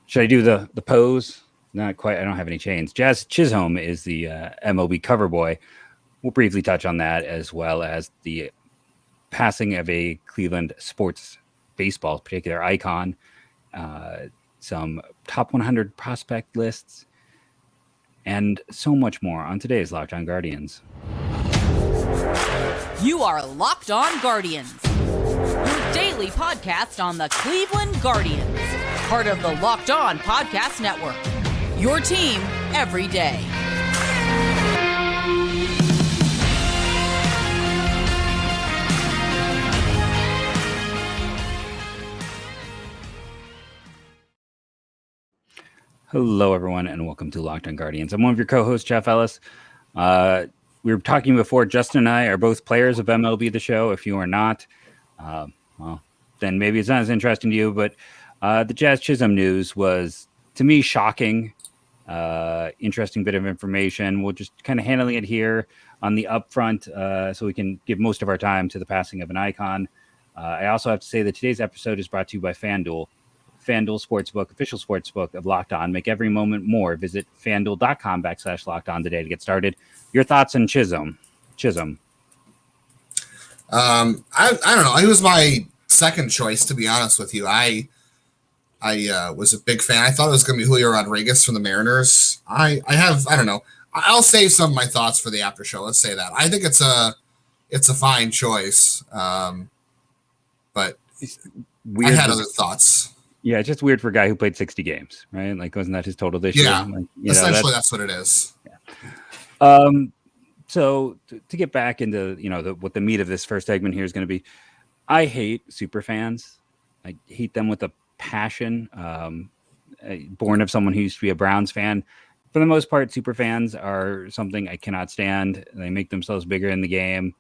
Should I do the pose? Not quite. I don't have any chains. Jazz Chisolm is the MLB cover boy. We'll briefly touch on that, as well as the passing of a Cleveland sports baseball particular icon, some top 100 prospect lists, and so much more on today's Locked On Guardians. You are Locked On Guardians, your daily podcast on the Cleveland Guardians, part of the Locked On Podcast Network, your team every day. Hello, everyone, and welcome to Locked On Guardians. I'm one of your co-hosts, Jeff Ellis. We were talking before, Justin and I are both players of MLB The Show. If you are not, well, then maybe it's not as interesting to you, but the Jazz Chisolm news was, to me, shocking. Interesting bit of information. We'll just kind of handling it here on the upfront so we can give most of our time to the passing of an icon. I also have to say that today's episode is brought to you by FanDuel. FanDuel Sportsbook, official sportsbook of Locked On. Make every moment more. Visit FanDuel.com/Locked On today to get started. Your thoughts on Chisolm? I don't know. He was my second choice, to be honest with you. I was a big fan. I thought it was going to be Julio Rodriguez from the Mariners. I don't know. I'll save some of my thoughts for the after show. Let's say that. I think it's a fine choice. But weird. I had other thoughts. Yeah, it's just weird for a guy who played 60 games, right? Like, wasn't that his total this year? Yeah, like, essentially that's what it is. Yeah. So to get back into, what the meat of this first segment here is going to be, I hate super fans. I hate them with a passion. Born of someone who used to be a Browns fan. For the most part, super fans are something I cannot stand. They make themselves bigger in the game,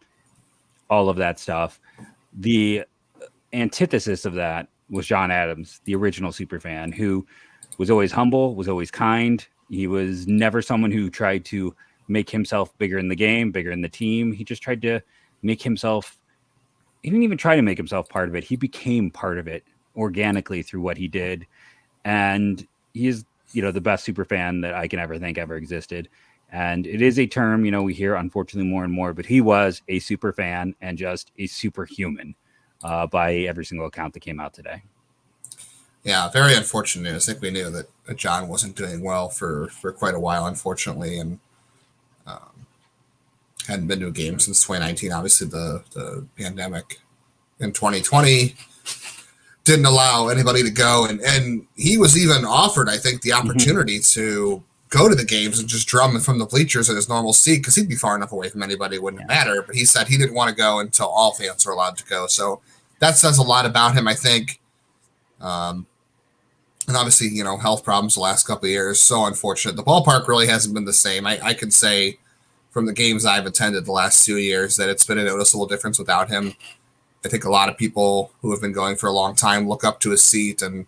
all of that stuff. The antithesis of that was John Adams, the original super fan, who was always humble, was always kind. He was never someone who tried to make himself bigger in the game, bigger in the team. He just tried to make himself, he didn't even try to make himself part of it. He became part of it organically through what he did. And he is, the best super fan that I can ever think ever existed. And it is a term, we hear unfortunately more and more, but he was a super fan and just a superhuman. By every single account that came out today. Yeah, very unfortunate. I think we knew that John wasn't doing well for quite a while, unfortunately, and hadn't been to a game since 2019. Obviously, the pandemic in 2020 didn't allow anybody to go, and he was even offered, I think, the opportunity to go to the games and just drum from the bleachers in his normal seat because he'd be far enough away from anybody, it wouldn't matter. But he said he didn't want to go until all fans were allowed to go. So that says a lot about him, I think. And obviously, health problems the last couple of years, so unfortunate. The ballpark really hasn't been the same. I can say from the games I've attended the last 2 years that it's been a noticeable difference without him. I think a lot of people who have been going for a long time look up to his seat and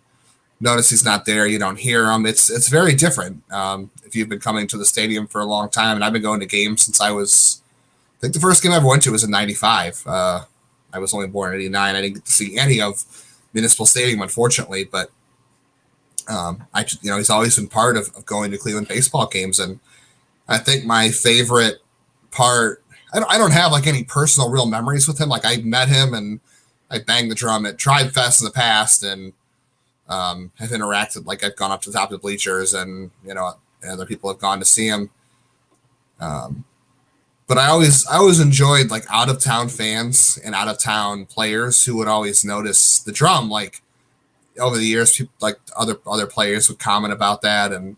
notice he's not there. You don't hear him. It's very different. If you've been coming to the stadium for a long time, and I've been going to games since I think the first game I ever went to was in 95. I was only born in 89. I didn't get to see any of Municipal Stadium, unfortunately, but he's always been part of going to Cleveland baseball games. And I think my favorite part, I don't have like any personal real memories with him. Like I met him and I banged the drum at Tribe Fest in the past and have interacted, like I've gone up to the top of the bleachers and, other people have gone to see him. But I always enjoyed like out of town fans and out of town players who would always notice the drum. Like over the years, people, like other players would comment about that, and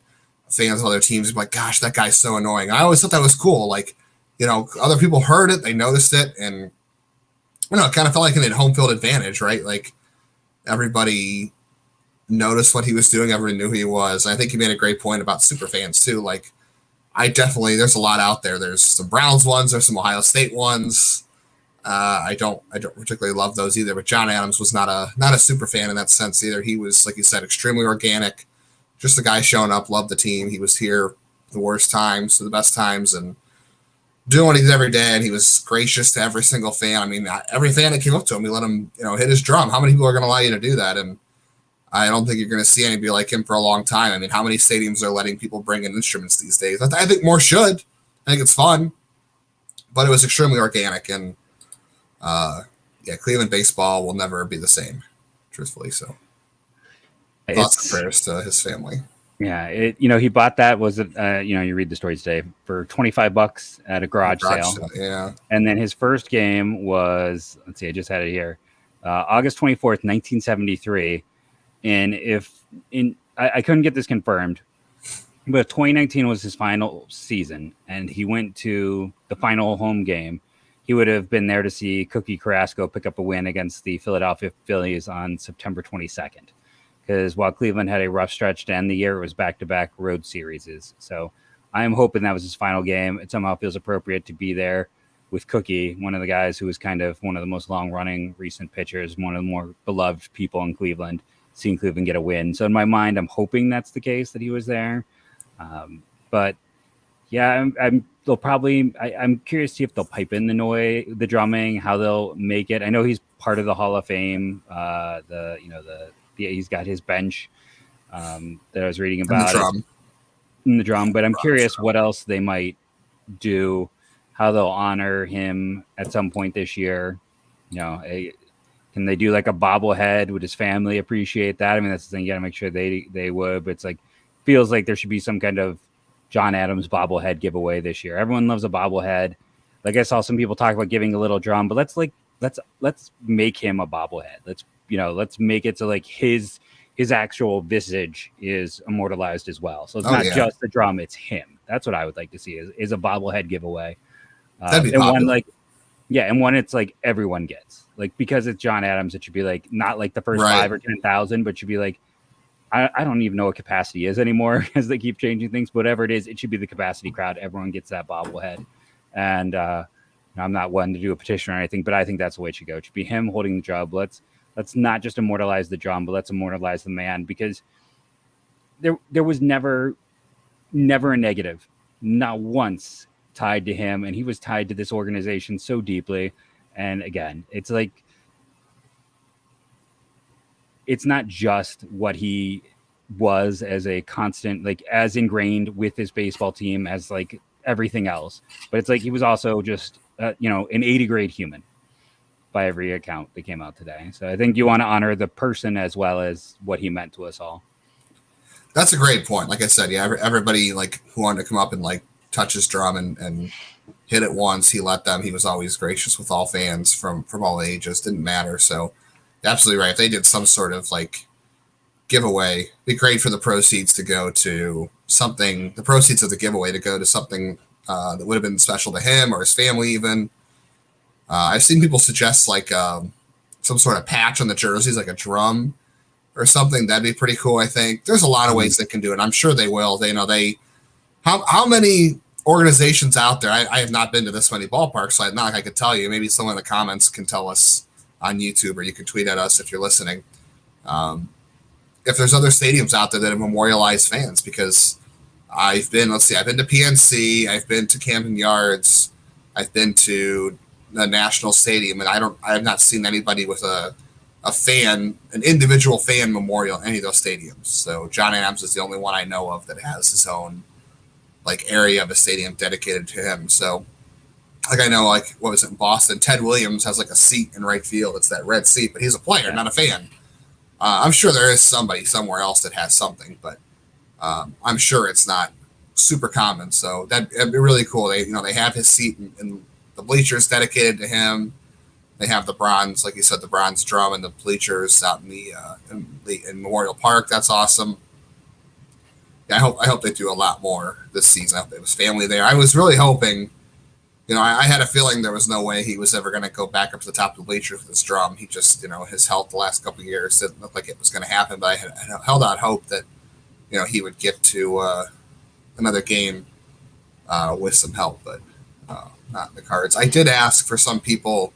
fans of other teams would be like, "Gosh, that guy's so annoying." I always thought that was cool. Like, other people heard it, they noticed it, and it kind of felt like an home field advantage, right? Like everybody noticed what he was doing, everyone knew who he was. And I think he made a great point about super fans too. Like, there's a lot out there. There's some Browns ones, there's some Ohio State ones. I don't particularly love those either, but John Adams was not a super fan in that sense either. He was, like you said, extremely organic, just the guy showing up, loved the team. He was here the worst times to the best times and doing what he did every day. And he was gracious to every single fan. I mean, every fan that came up to him, he let him, hit his drum. How many people are going to allow you to do that? And I don't think you're going to see anybody like him for a long time. I mean, how many stadiums are letting people bring in instruments these days? I think more should. I think it's fun, but it was extremely organic, and Cleveland baseball will never be the same, truthfully. So, thoughts and prayers to his family. Yeah, he bought that. Was it? You read the story today for $25 at a garage sale. Yeah, and then his first game was, let's see, I just had it here, August 24th, 1973. And I couldn't get this confirmed, but 2019 was his final season, and he went to the final home game. He would have been there to see Cookie Carrasco pick up a win against the Philadelphia Phillies on September 22nd. Because while Cleveland had a rough stretch to end the year, it was back-to-back road series. So I am hoping that was his final game. It somehow feels appropriate to be there with Cookie, one of the guys who was kind of one of the most long-running recent pitchers, one of the more beloved people in Cleveland, seeing Cleveland get a win. So in my mind, I'm hoping that's the case, that he was there. But yeah, I'm curious to see if they'll pipe in the drumming, how they'll make it. I know he's part of the Hall of Fame. He's got his bench that I was reading about in the drum. But I'm curious what else they might do, how they'll honor him at some point this year. Can they do like a bobblehead? Would his family appreciate that? I mean, that's the thing. You got to make sure they would. But it's like, feels like there should be some kind of John Adams bobblehead giveaway this year. Everyone loves a bobblehead. Like, I saw some people talk about giving a little drum, but let's make him a bobblehead. Let's make it so like his actual visage is immortalized as well. So it's not just the drum; it's him. That's what I would like to see is a bobblehead giveaway. That'd be and popular. one it's like everyone gets, like, because it's John Adams, it should be like not like the first 5 or 10,000, but should be like, I don't even know what capacity is anymore as they keep changing things. Whatever it is, it should be the capacity crowd. Everyone gets that bobblehead. And I'm not one to do a petition or anything, but I think that's the way it should go. It should be him holding the drum. Let's not just immortalize the drum, but let's immortalize the man, because there was never a negative, not once, tied to him, and he was tied to this organization so deeply. And again, it's like, it's not just what he was as a constant, like as ingrained with his baseball team as like everything else, but it's like he was also just an 80 grade human by every account that came out today. So I think you want to honor the person as well as what he meant to us all. That's a great point. Like I said, everybody like who wanted to come up and like touch his drum and hit it once, he let them. He was always gracious with all fans from all ages. Didn't matter. So absolutely right. If they did some sort of like giveaway, it'd be great for the proceeds to go to something. The proceeds of the giveaway to go to something that would have been special to him or his family. Even I've seen people suggest like some sort of patch on the jerseys, like a drum or something. That'd be pretty cool. I think there's a lot of ways they can do it. I'm sure they will. How many organizations out there? I have not been to this many ballparks, so not like I could tell you. Maybe someone in the comments can tell us on YouTube, or you can tweet at us if you're listening. If there's other stadiums out there that have memorialized fans, because I've been to PNC, I've been to Camden Yards, I've been to the National Stadium, and I have not seen anybody with an individual fan memorial in any of those stadiums. So John Adams is the only one I know of that has his own like area of a stadium dedicated to him. So like I know, like, what was it in Boston? Ted Williams has like a seat in right field. It's that red seat, but he's a player, not a fan. I'm sure there is somebody somewhere else that has something, but I'm sure it's not super common. So that'd be really cool. They have his seat in the bleachers dedicated to him. They have the bronze, like you said, the bronze drum and the bleachers out in Memorial Park. That's awesome. Yeah, I hope they do a lot more this season. I hope there was family there. I was really hoping. I had a feeling there was no way he was ever going to go back up to the top of the bleachers with his drum. He just, his health the last couple of years didn't look like it was going to happen. But I had held out hope that, he would get to another game with some help, but not in the cards. I did ask for some people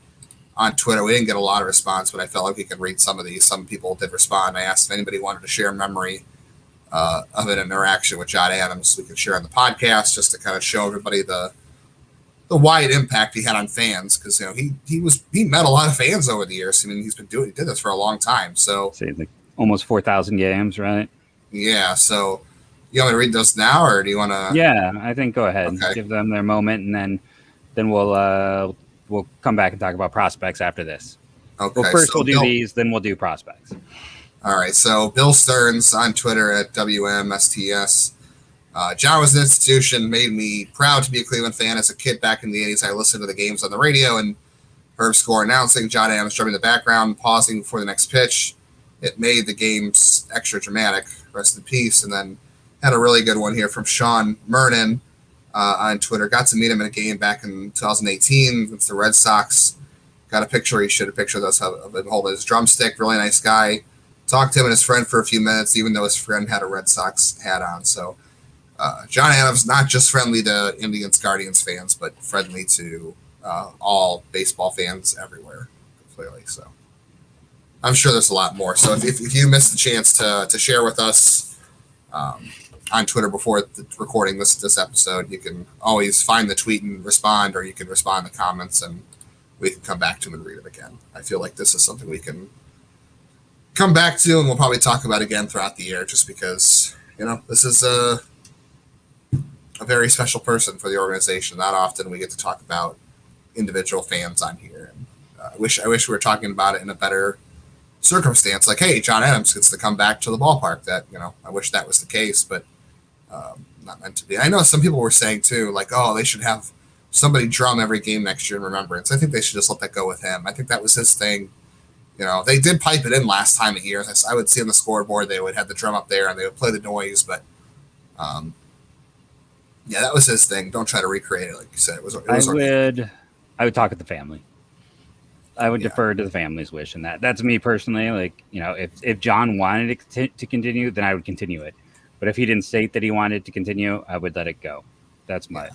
on Twitter. We didn't get a lot of response, but I felt like we could read some of these. Some people did respond. I asked if anybody wanted to share a memory of an interaction with John Adams we could share on the podcast, just to kind of show everybody the wide impact he had on fans, because he met a lot of fans over the years. I mean, he did this for a long time. So almost 4,000 games, right? Yeah. So you want me to read those now, or do you want to? Yeah, I think go ahead, Okay. give them their moment, and then we'll come back and talk about prospects after this. Well, Okay. first So we'll do these, then we'll do prospects. All right. So Bill Stearns on Twitter at WMSTS. John was an institution, made me proud to be a Cleveland fan. As a kid back in the 80s, I listened to the games on the radio and Herb Score announcing, John Adams drumming in the background, pausing before the next pitch. It made the games extra dramatic. Rest in peace. And then had a really good one here from Sean Mernon on Twitter. Got to meet him in a game back in 2018 against the Red Sox. Got a picture. He showed a picture of us of him holding his drumstick. Really nice guy. Talked to him and his friend for a few minutes, even though his friend had a Red Sox hat on. So John Adams, not just friendly to Indians, Guardians fans, but friendly to all baseball fans everywhere, clearly. So I'm sure there's a lot more. So if you missed the chance to share with us on Twitter before recording this episode, you can always find the tweet and respond, or you can respond in the comments and we can come back to them and read it again. I feel like this is something we can come back to, and we'll probably talk about again throughout the year, just because, this is a very special person for the organization. Not often we get to talk about individual fans on here. And I wish we were talking about it in a better circumstance. Like, hey, John Adams gets to come back to the ballpark. That, I wish that was the case, but not meant to be. I know some people were saying too, like, oh, they should have somebody drum every game next year in remembrance. I think they should just let that go with him. I think that was his thing. They did pipe it in last time of year. I would see on the scoreboard they would have the drum up there and they would play the noise, but yeah, that was his thing. Don't try to recreate it, like you said. I would talk with the family. I would defer to the family's wish, and that's me personally. Like, if John wanted it to continue, then I would continue it. But if he didn't state that he wanted to continue, I would let it go. That's my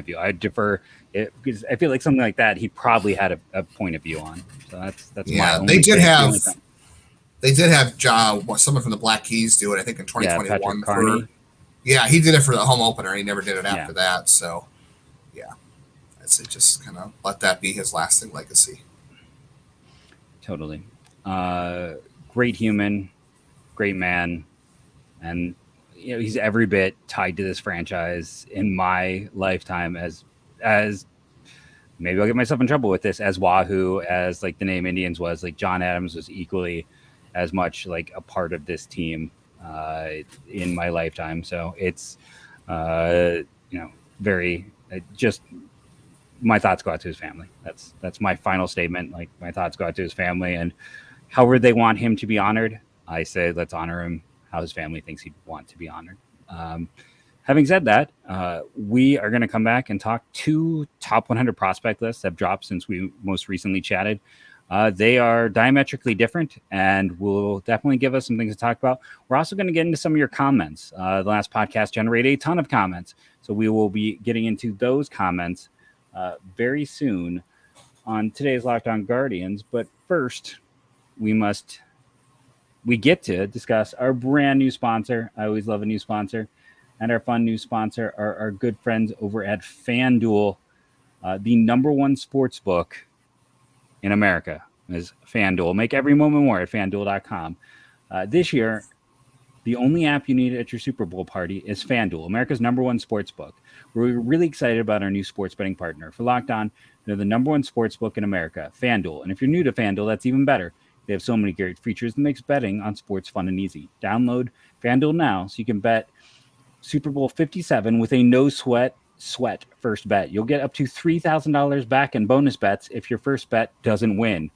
view. I defer it because I feel like something like that he probably had a point of view on. So that's my only they did have John, someone from the Black Keys do it. I think in 2021. Yeah, he did it for the home opener. He never did it after that. So, yeah, I'd say just kind of let that be his lasting legacy. Totally. Great human, great man. And, he's every bit tied to this franchise in my lifetime as maybe I'll get myself in trouble with this, as Wahoo, as like the name Indians was. Like John Adams was equally as much like a part of this team in my lifetime. So it's, very just my thoughts go out to his family. That's my final statement. Like my thoughts go out to his family, and however they want him to be honored, I say, let's honor him how his family thinks he'd want to be honored. Having said that, we are going to come back and talk 2 top 100 prospect lists that have dropped since we most recently chatted. They are diametrically different and will definitely give us some things to talk about. We're also going to get into some of your comments. The last podcast generated a ton of comments, so we will be getting into those comments very soon on today's Locked On Guardians. But first, we get to discuss our brand new sponsor. I always love a new sponsor. And our fun new sponsor are our good friends over at FanDuel. The number one sports book in America is FanDuel. Make every moment more at FanDuel.com. This year, the only app you need at your Super Bowl party is FanDuel, America's number one sports book. We're really excited about our new sports betting partner. For Locked On, they're the number one sports book in America, FanDuel. And if you're new to FanDuel, that's even better. They have so many great features that makes betting on sports fun and easy. Download FanDuel now so you can bet Super Bowl 57 with a no sweat first bet. You'll get up to $3,000 back in bonus bets if your first bet doesn't win.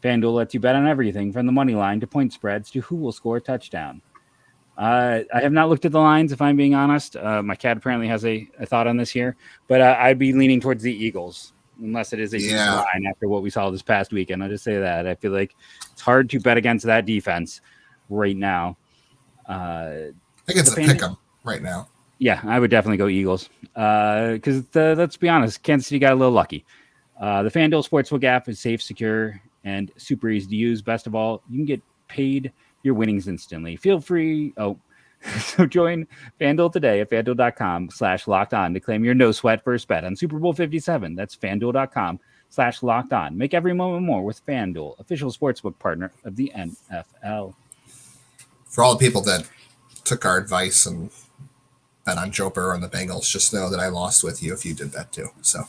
FanDuel lets you bet on everything from the money line to point spreads to who will score a touchdown. I have not looked at the lines, if I'm being honest. My cat apparently has a thought on this here, but I'd be leaning towards the Eagles, unless it is a line after what we saw this past weekend. I'll just say that. I feel like it's hard to bet against that defense right now. I think it's a pick 'em right now. Yeah, I would definitely go Eagles because let's be honest, Kansas City got a little lucky. The FanDuel Sportsbook app is safe, secure, and super easy to use. Best of all, you can get paid your winnings instantly. Feel free. So join FanDuel today at FanDuel.com/lockedon to claim your no sweat first bet on Super Bowl 57. That's FanDuel.com/lockedon. Make every moment more with FanDuel, official sportsbook partner of the NFL. for all the people that took our advice and bet on Joe Burrow and the Bengals, just know that I lost with you if you did that too. So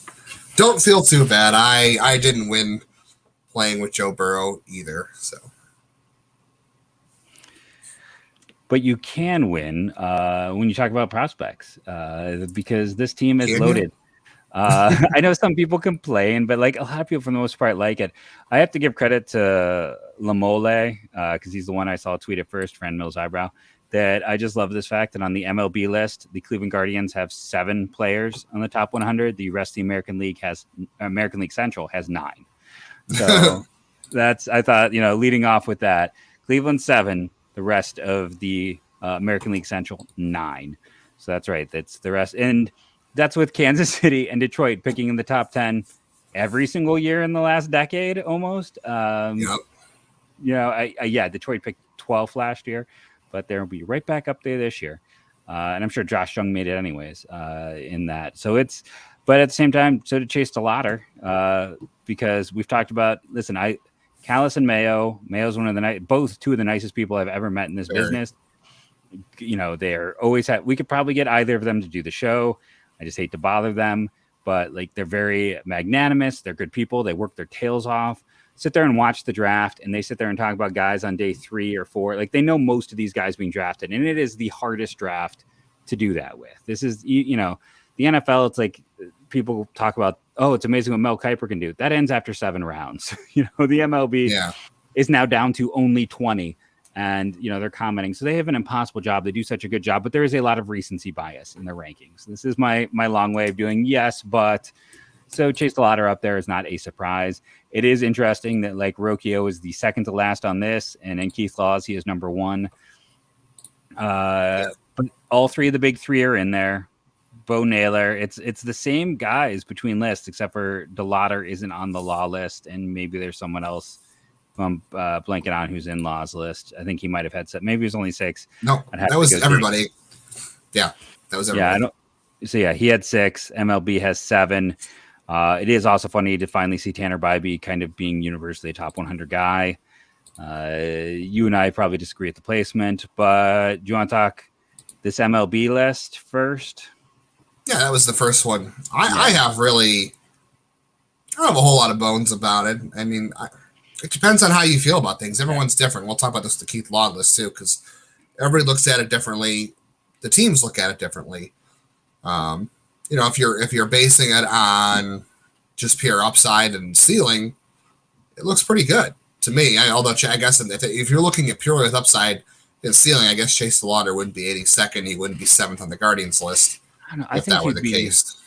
don't feel too bad. I didn't win playing with Joe Burrow either. So, but you can win when you talk about prospects because this team is loaded. I know some people complain, but like a lot of people for the most part like it. I have to give credit to Lamole because he's the one I saw tweet it first, friend Mills Eyebrow, that I just love this fact that on the MLB list, the Cleveland Guardians have 7 players on the top 100. The rest of the American League Central has 9. So I thought, leading off with that, Cleveland 7, the rest of the American League Central 9. So that's right. That's the rest. And that's with Kansas City and Detroit picking in the top 10 every single year in the last decade, almost. Detroit picked 12th last year, but they'll be right back up there this year. And I'm sure Josh Jung made it anyways in that. But at the same time, so did Chase DeLauder because we've talked about, Callis and Mayo's one of both two of the nicest people I've ever met in this business. They're always we could probably get either of them to do the show. I just hate to bother them, but they're very magnanimous. They're good people. They work their tails off, sit there and watch the draft, and they sit there and talk about guys on day 3 or 4. They know most of these guys being drafted, and it is the hardest draft to do that with. This is, the NFL. It's like people talk about, oh, it's amazing what Mel Kiper can do. That ends after 7 rounds. The MLB is now down to only 20. And, they're commenting. So they have an impossible job. They do such a good job, but there is a lot of recency bias in their rankings. This is my long way of doing yes, but so Chase DeLauder up there is not a surprise. It is interesting that Rocchio is the second to last on this, and in Keith Laws, he is number 1. But all 3 of the big 3 are in there. Bo Naylor, it's the same guys between lists, except for DeLauder isn't on the Law list, and maybe there's someone else I'm blanking on who's in Law's list. I think he might have had 7. Maybe it was only 6. No, that was everybody. Yeah, that was everybody. He had 6. MLB has 7. It is also funny to finally see Tanner Bybee kind of being universally a top 100 guy. You and I probably disagree at the placement, but do you want to talk this MLB list first? Yeah, that was the first one. I don't have a whole lot of bones about it. I mean, it depends on how you feel about things. Everyone's different. We'll talk about this, the Keith Law list too, because everybody looks at it differently. The teams look at it differently. If you're basing it on just pure upside and ceiling, it looks pretty good to me. Although I guess if you're looking at purely with upside and ceiling, I guess Chase DeLauder wouldn't be 82nd. He wouldn't be 7th on the Guardians list. I think that were the case.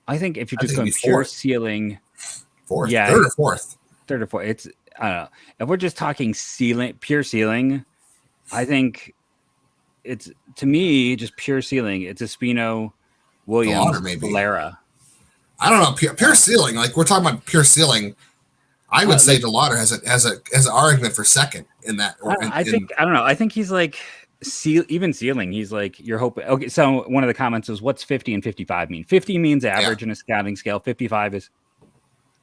I think if you're just going pure ceiling, 4th, 3rd or 4th. 3rd or 4th. It's I don't know. If we're just talking ceiling, pure ceiling, I think it's, to me, just pure ceiling. It's Espino, Williams, Valera. I don't know. Pure ceiling. We're talking about pure ceiling. I would say DeLauder has an argument for second in that. I don't know. I think he's even ceiling. He's you're hoping. Okay, so one of the comments was, "What's 50 and 55 mean?" 50 means average in a scouting scale. 55 is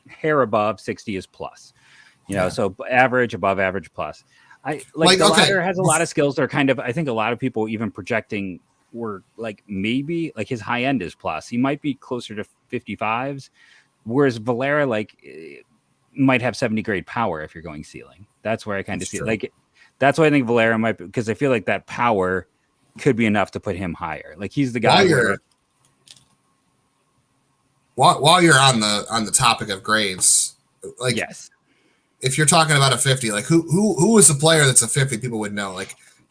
hair above. 60 is plus. So average, above average, plus. DeLauder has a lot of skills that are kind of. I think a lot of people even projecting were maybe his high end is plus. He might be closer to 55s, whereas Valera might have 70 grade power if you're going ceiling. That's where I kind of see it. That's why I think Valera might be, because I feel like that power could be enough to put him higher. He's the guy. While you're on the topic of grades, yes, if you're talking about a 50, who is a player that's a 50? People would know.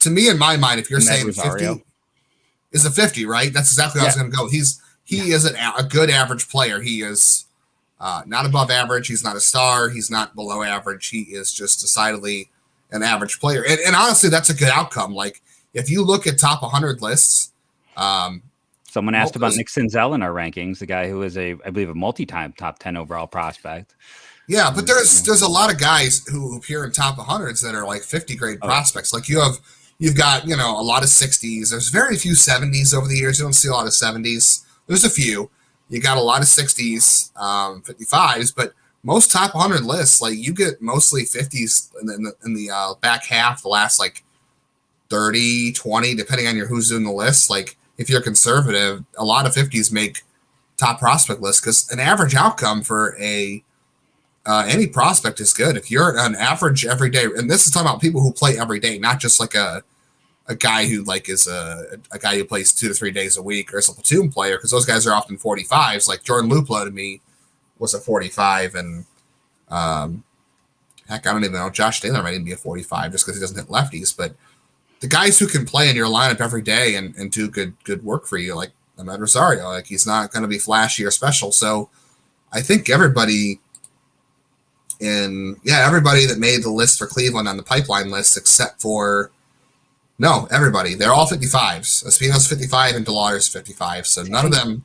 To me, in my mind, if you're saying Rosario 50 is a 50, right? That's exactly how I was going to go. He is a good average player. He is not above average. He's not a star. He's not below average. He is just decidedly an average player. And honestly, that's a good outcome. If you look at top 100 lists, someone asked about Nick Senzel in our rankings, the guy who is I believe a multi-time top 10 overall prospect. Yeah, but there's a lot of guys who appear in top 100s that are 50 grade prospects. You've got a lot of 60s. There's very few 70s over the years. You don't see a lot of 70s. There's a few. You got a lot of 60s, 55s, but most top 100 lists, you get mostly 50s in the back half, the last 30, 20, depending on who's doing the list. Like if you're conservative, a lot of 50s make top prospect lists because an average outcome for any prospect is good. If you're an average every day, and this is talking about people who play every day, not just like a guy who like is a guy who plays 2 to 3 days a week or is a platoon player, because those guys are often 45s. Like Jordan Luplow to me was a 45, and heck, I don't even know. Josh Taylor might even be a 45 just because he doesn't hit lefties. But the guys who can play in your lineup every day and do good work for you, like Ahmed Rosario, like he's not going to be flashy or special. So I think everybody that made the list for Cleveland on the pipeline list, except for everybody, they're all 55s. Espino's 55 and DeLauder's 55. So none of them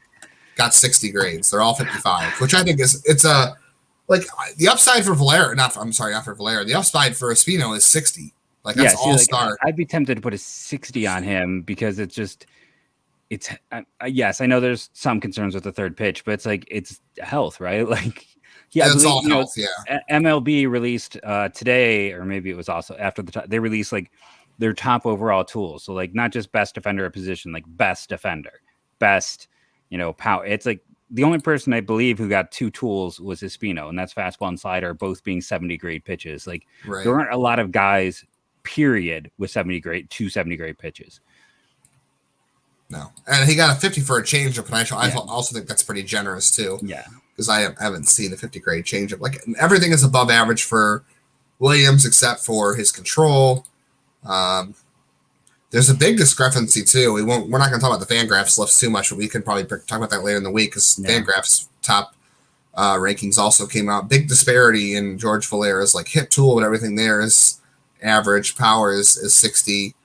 got 60 grades. They're all 55, which I think it's like the upside for Valera. Not for Valera. The upside for Espino is 60. Like that's all-star. I'd be tempted to put a 60 on him because yes, I know there's some concerns with the third pitch, but it's health, right? Like, yeah, it's all health. Yeah. MLB released today, or maybe it was also after they released like their top overall tools. So like not just best defender of position, like best defender, best, power. It's like the only person I believe who got 2 tools was Espino, and that's fastball and slider, both being 70 grade pitches. Like there aren't a lot of guys, period, with 70 grade pitches. No, and he got a 50 for a changeup, and I also think that's pretty generous too. Yeah, because I haven't seen a 50 grade changeup. Like everything is above average for Williams except for his control. There's a big discrepancy too. We're not going to talk about the FanGraphs list too much, but we can probably talk about that later in the week because FanGraphs top rankings also came out. Big disparity in George Valera's like hit tool, but everything there is average. Power is 60.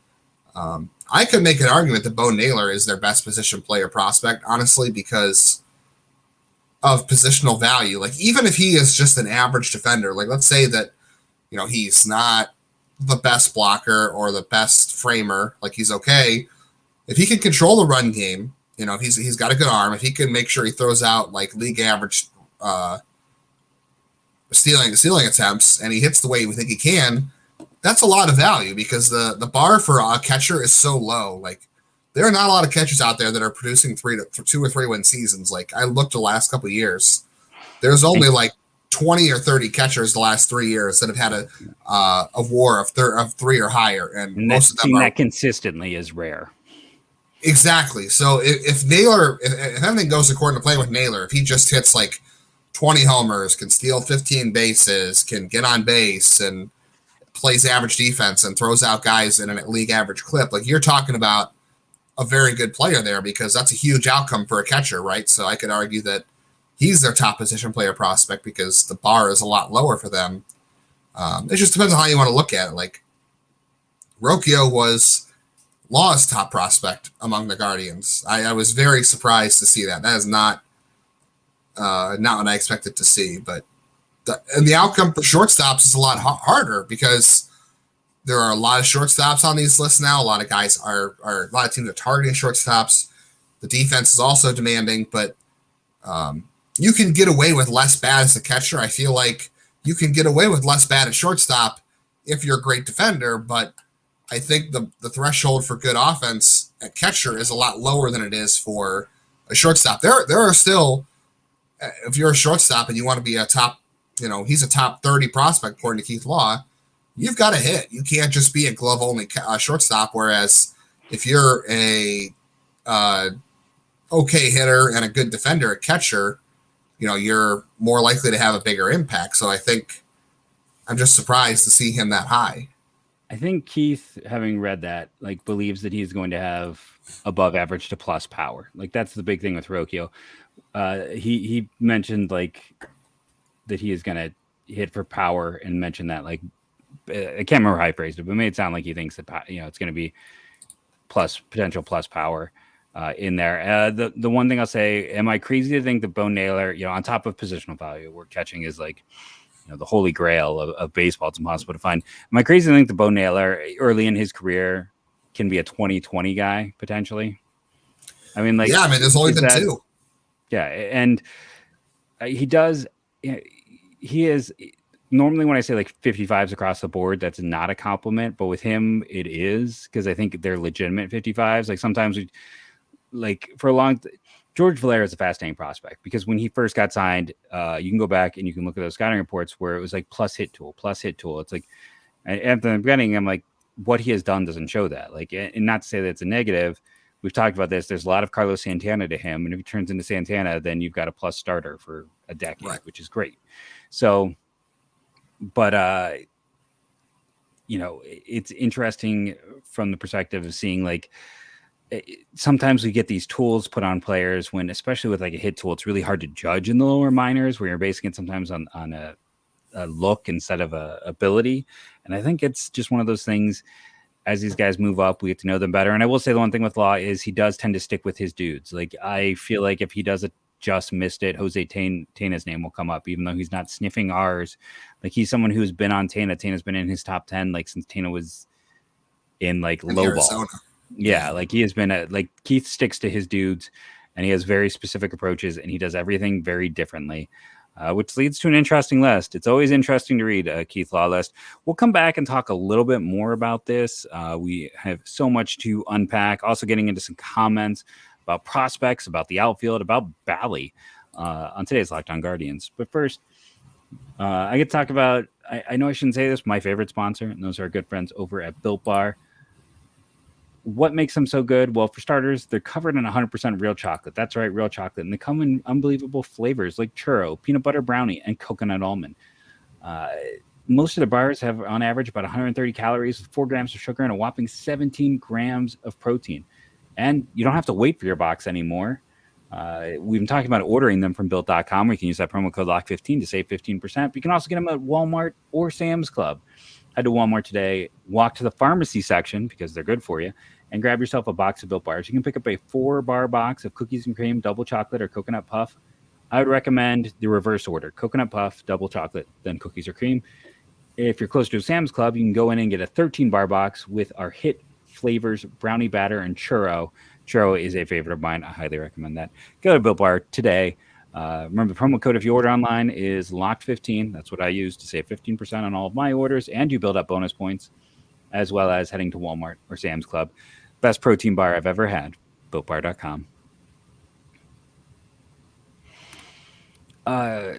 I could make an argument that Bo Naylor is their best position player prospect, honestly, because of positional value. Like even if he is just an average defender, like let's say that he's not the best blocker or the best framer, like he's okay. If he can control the run game, if he's got a good arm, if he can make sure he throws out like league average stealing attempts and he hits the way we think he can, that's a lot of value because the bar for a catcher is so low. Like there are not a lot of catchers out there that are producing 2 or 3 win seasons. Like I looked the last couple of years, there's only like 20 or 30 catchers the last 3 years that have had a WAR of 3 or higher, and most of them that consistently is rare. Exactly. So if Naylor, if everything goes according to plan with Naylor, if he just hits like 20 homers, can steal 15 bases, can get on base, and plays average defense and throws out guys in a league average clip, like you're talking about a very good player there because that's a huge outcome for a catcher, right? So I could argue that he's their top position player prospect because the bar is a lot lower for them. It just depends on how you want to look at it. Like Rocchio was Law's top prospect among the Guardians. I was very surprised to see that. That is not what I expected to see, but the outcome for shortstops is a lot harder because there are a lot of shortstops on these lists now. A lot of guys a lot of teams are targeting shortstops. The defense is also demanding, but you can get away with less bad as a catcher. I feel like you can get away with less bad at shortstop if you're a great defender, but I think the threshold for good offense at catcher is a lot lower than it is for a shortstop. There are still, if you're a shortstop and you want to be a top, he's a top 30 prospect according to Keith Law, you've got to hit. You can't just be a glove only shortstop. Whereas if you're a okay hitter and a good defender at catcher, you're more likely to have a bigger impact. So I think I'm just surprised to see him that high. I think Keith, having read that, like believes that he's going to have above average to plus power. Like that's the big thing with Rocchio. He mentioned like that he is going to hit for power and mentioned that like I can't remember how I phrased it, but it made it sound like he thinks that it's going to be potential plus power in there. The one thing I'll say, am I crazy to think that Bo Naylor, on top of positional value, where catching is like the holy grail of baseball, it's impossible to find. Am I crazy to think that Bo Naylor early in his career can be a 2020 guy potentially? I mean, like there's only been 2. Yeah, and he does. He is normally when I say like 55s across the board, that's not a compliment, but with him it is, because I think they're legitimate 55s. Like sometimes we like for a long George Valera is a fascinating prospect because when he first got signed, you can go back and you can look at those scouting reports where it was like plus hit tool. It's like at the beginning, I'm like, what he has done doesn't show that. Like, and not to say that it's a negative. We've talked about this. There's a lot of Carlos Santana to him, and if he turns into Santana, then you've got a plus starter for a decade, right, which is great. So, but it's interesting from the perspective of seeing like sometimes we get these tools put on players when, especially with like a hit tool, it's really hard to judge in the lower minors where you're basing it sometimes on a look instead of a ability. And I think it's just one of those things. As these guys move up, we get to know them better. And I will say the one thing with Law is he does tend to stick with his dudes. Like I feel like if he doesn't just missed it, Jose Tena's name will come up, even though he's not sniffing ours. Like he's someone who's been on Tena. Tena's been in his top 10 like since Tena was in like low ball. Yeah, like he has been like Keith sticks to his dudes, and he has very specific approaches, and he does everything very differently. Which leads to an interesting list. It's always interesting to read a Keith Law list. We'll come back and talk a little bit more about this. We have so much to unpack. Also getting into some comments about prospects, about the outfield, about Bally on today's Locked On Guardians. But first, I get to talk about, I know I shouldn't say this, my favorite sponsor, and those are our good friends over at Built Bar. What makes them so good? Well, for starters, they're covered in 100% real chocolate. That's right, real chocolate. And they come in unbelievable flavors like churro, peanut butter brownie, and coconut almond. Most of the bars have, on average, about 130 calories, 4 grams of sugar, and a whopping 17 grams of protein. And you don't have to wait for your box anymore. We've been talking about ordering them from Built.com, where you can use that promo code LOCK15 to save 15%. But you can also get them at Walmart or Sam's Club. Head to Walmart today, walk to the pharmacy section, because they're good for you, and grab yourself a box of Built Bars. You can pick up a 4-bar box of cookies and cream, double chocolate, or coconut puff. I would recommend the reverse order: coconut puff, double chocolate, then cookies or cream. If you're close to a Sam's Club, you can go in and get a 13-bar box with our hit flavors, brownie batter, and churro. Churro is a favorite of mine. I highly recommend that. Go to Built Bar today. Remember, the promo code if you order online is LOCKED15. That's what I use to save 15% on all of my orders, and you build up bonus points, as well as heading to Walmart or Sam's Club. Best protein bar I've ever had, BuiltBar.com.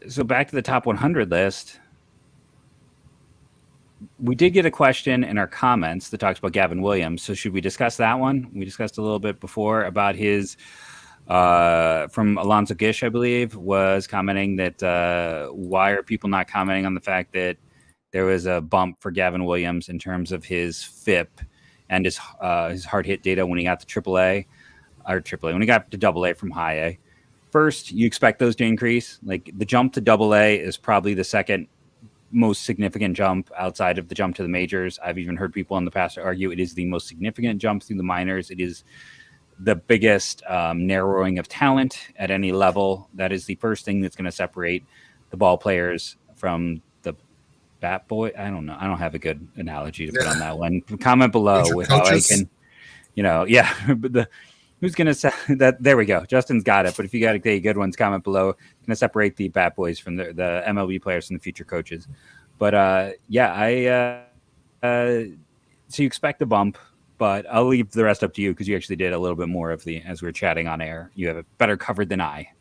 So back to the top 100 list. We did get a question in our comments that talks about Gavin Williams. So should we discuss that one? We discussed a little bit before about his, from Alonzo Gish, I believe, was commenting that why are people not commenting on the fact that there was a bump for Gavin Williams in terms of his FIP and his hard hit data when he got to AAA, when he got to AA from high A. First, you expect those to increase. Like the jump to AA is probably the second most significant jump outside of the jump to the majors. I've even heard people in the past argue it is the most significant jump through the minors. It is the biggest narrowing of talent at any level. That is the first thing that's going to separate the ball players from the bat boy. I don't know. I don't have a good analogy to put on that one. Comment below with how I can, but who's going to say that? There we go. Justin's got it. But if you got a good ones, comment below. Going to separate the bat boys from the MLB players from the future coaches. But so you expect a bump, but I'll leave the rest up to you because you actually did a little bit more of the, as we were chatting on air. You have it better covered than I.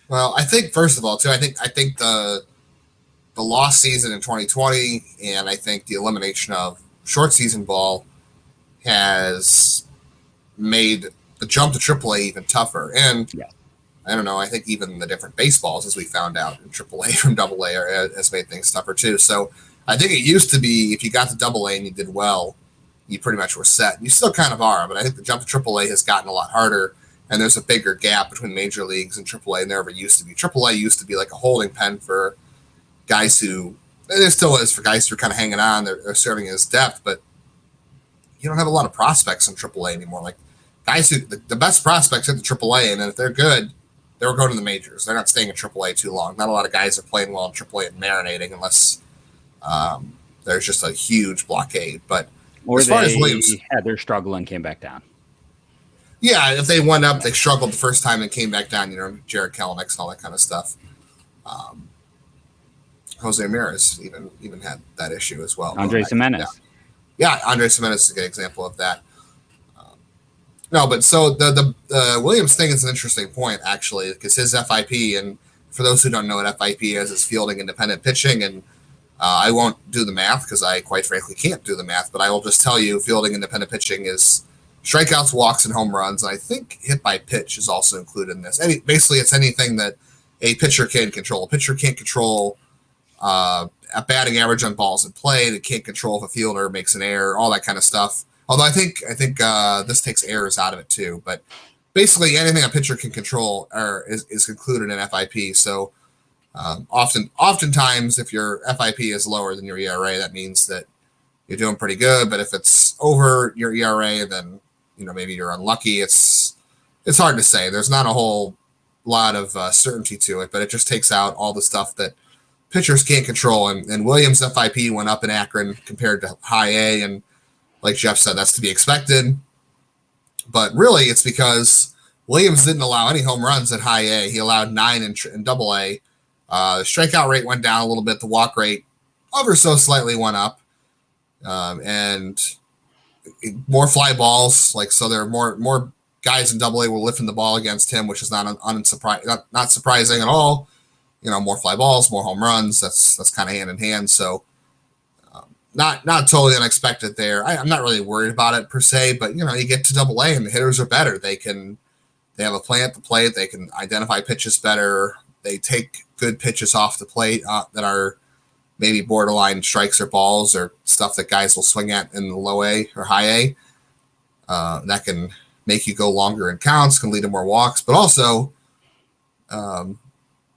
Well, I think first of all, too, I think the lost season in 2020 and I think the elimination of short season ball has made the jump to AAA even tougher. And I don't know, I think even the different baseballs, as we found out in AAA from AA, has made things tougher too. So I think it used to be if you got to AA and you did well, you pretty much were set. You still kind of are, but I think the jump to AAA has gotten a lot harder, and there's a bigger gap between major leagues and AAA than there ever used to be. AAA used to be like a holding pen for guys who, and it still is for guys who are kind of hanging on, they're serving as depth, but you don't have a lot of prospects in AAA anymore. Like guys who, the best prospects hit the AAA, and then if they're good, they'll go to the majors. They're not staying in AAA too long. Not a lot of guys are playing well in AAA and marinating unless there's just a huge blockade. But or as far as Williams had their struggle and came back down. Yeah, if they went up, they struggled the first time and came back down. Jared Kelenics and all that kind of stuff. Jose Ramirez even had that issue as well. Andres Gimenez. Yeah, Andres Gimenez is a good example of that. No, but so the Williams thing is an interesting point, actually, because his FIP, and for those who don't know what FIP is fielding independent pitching, and I won't do the math because I quite frankly can't do the math, but I will just tell you fielding independent pitching is strikeouts, walks, and home runs. And I think hit by pitch is also included in this. Basically, it's anything that a pitcher can control. A pitcher can't control a batting average on balls in play. They can't control if a fielder makes an error, all that kind of stuff. Although I think this takes errors out of it too. But basically, anything a pitcher can control is included in FIP. So oftentimes, if your FIP is lower than your ERA, that means that you're doing pretty good. But if it's over your ERA, then maybe you're unlucky. It's hard to say. There's not a whole lot of certainty to it, but it just takes out all the stuff that pitchers can't control. And Williams' FIP went up in Akron compared to high A, and like Jeff said, that's to be expected. But really, it's because Williams didn't allow any home runs at high A. He allowed 9 in double A. The strikeout rate went down a little bit. The walk rate ever so slightly went up. And more fly balls. So there are more guys in double A were lifting the ball against him, which is not surprising at all. More fly balls, more home runs. That's kind of hand in hand. So not totally unexpected there. I'm not really worried about it per se, but you get to double A and the hitters are better. They have a plan at the plate. They can identify pitches better. They take good pitches off the plate that are maybe borderline strikes or balls or stuff that guys will swing at in the low A or high A. That can make you go longer in counts, can lead to more walks, but also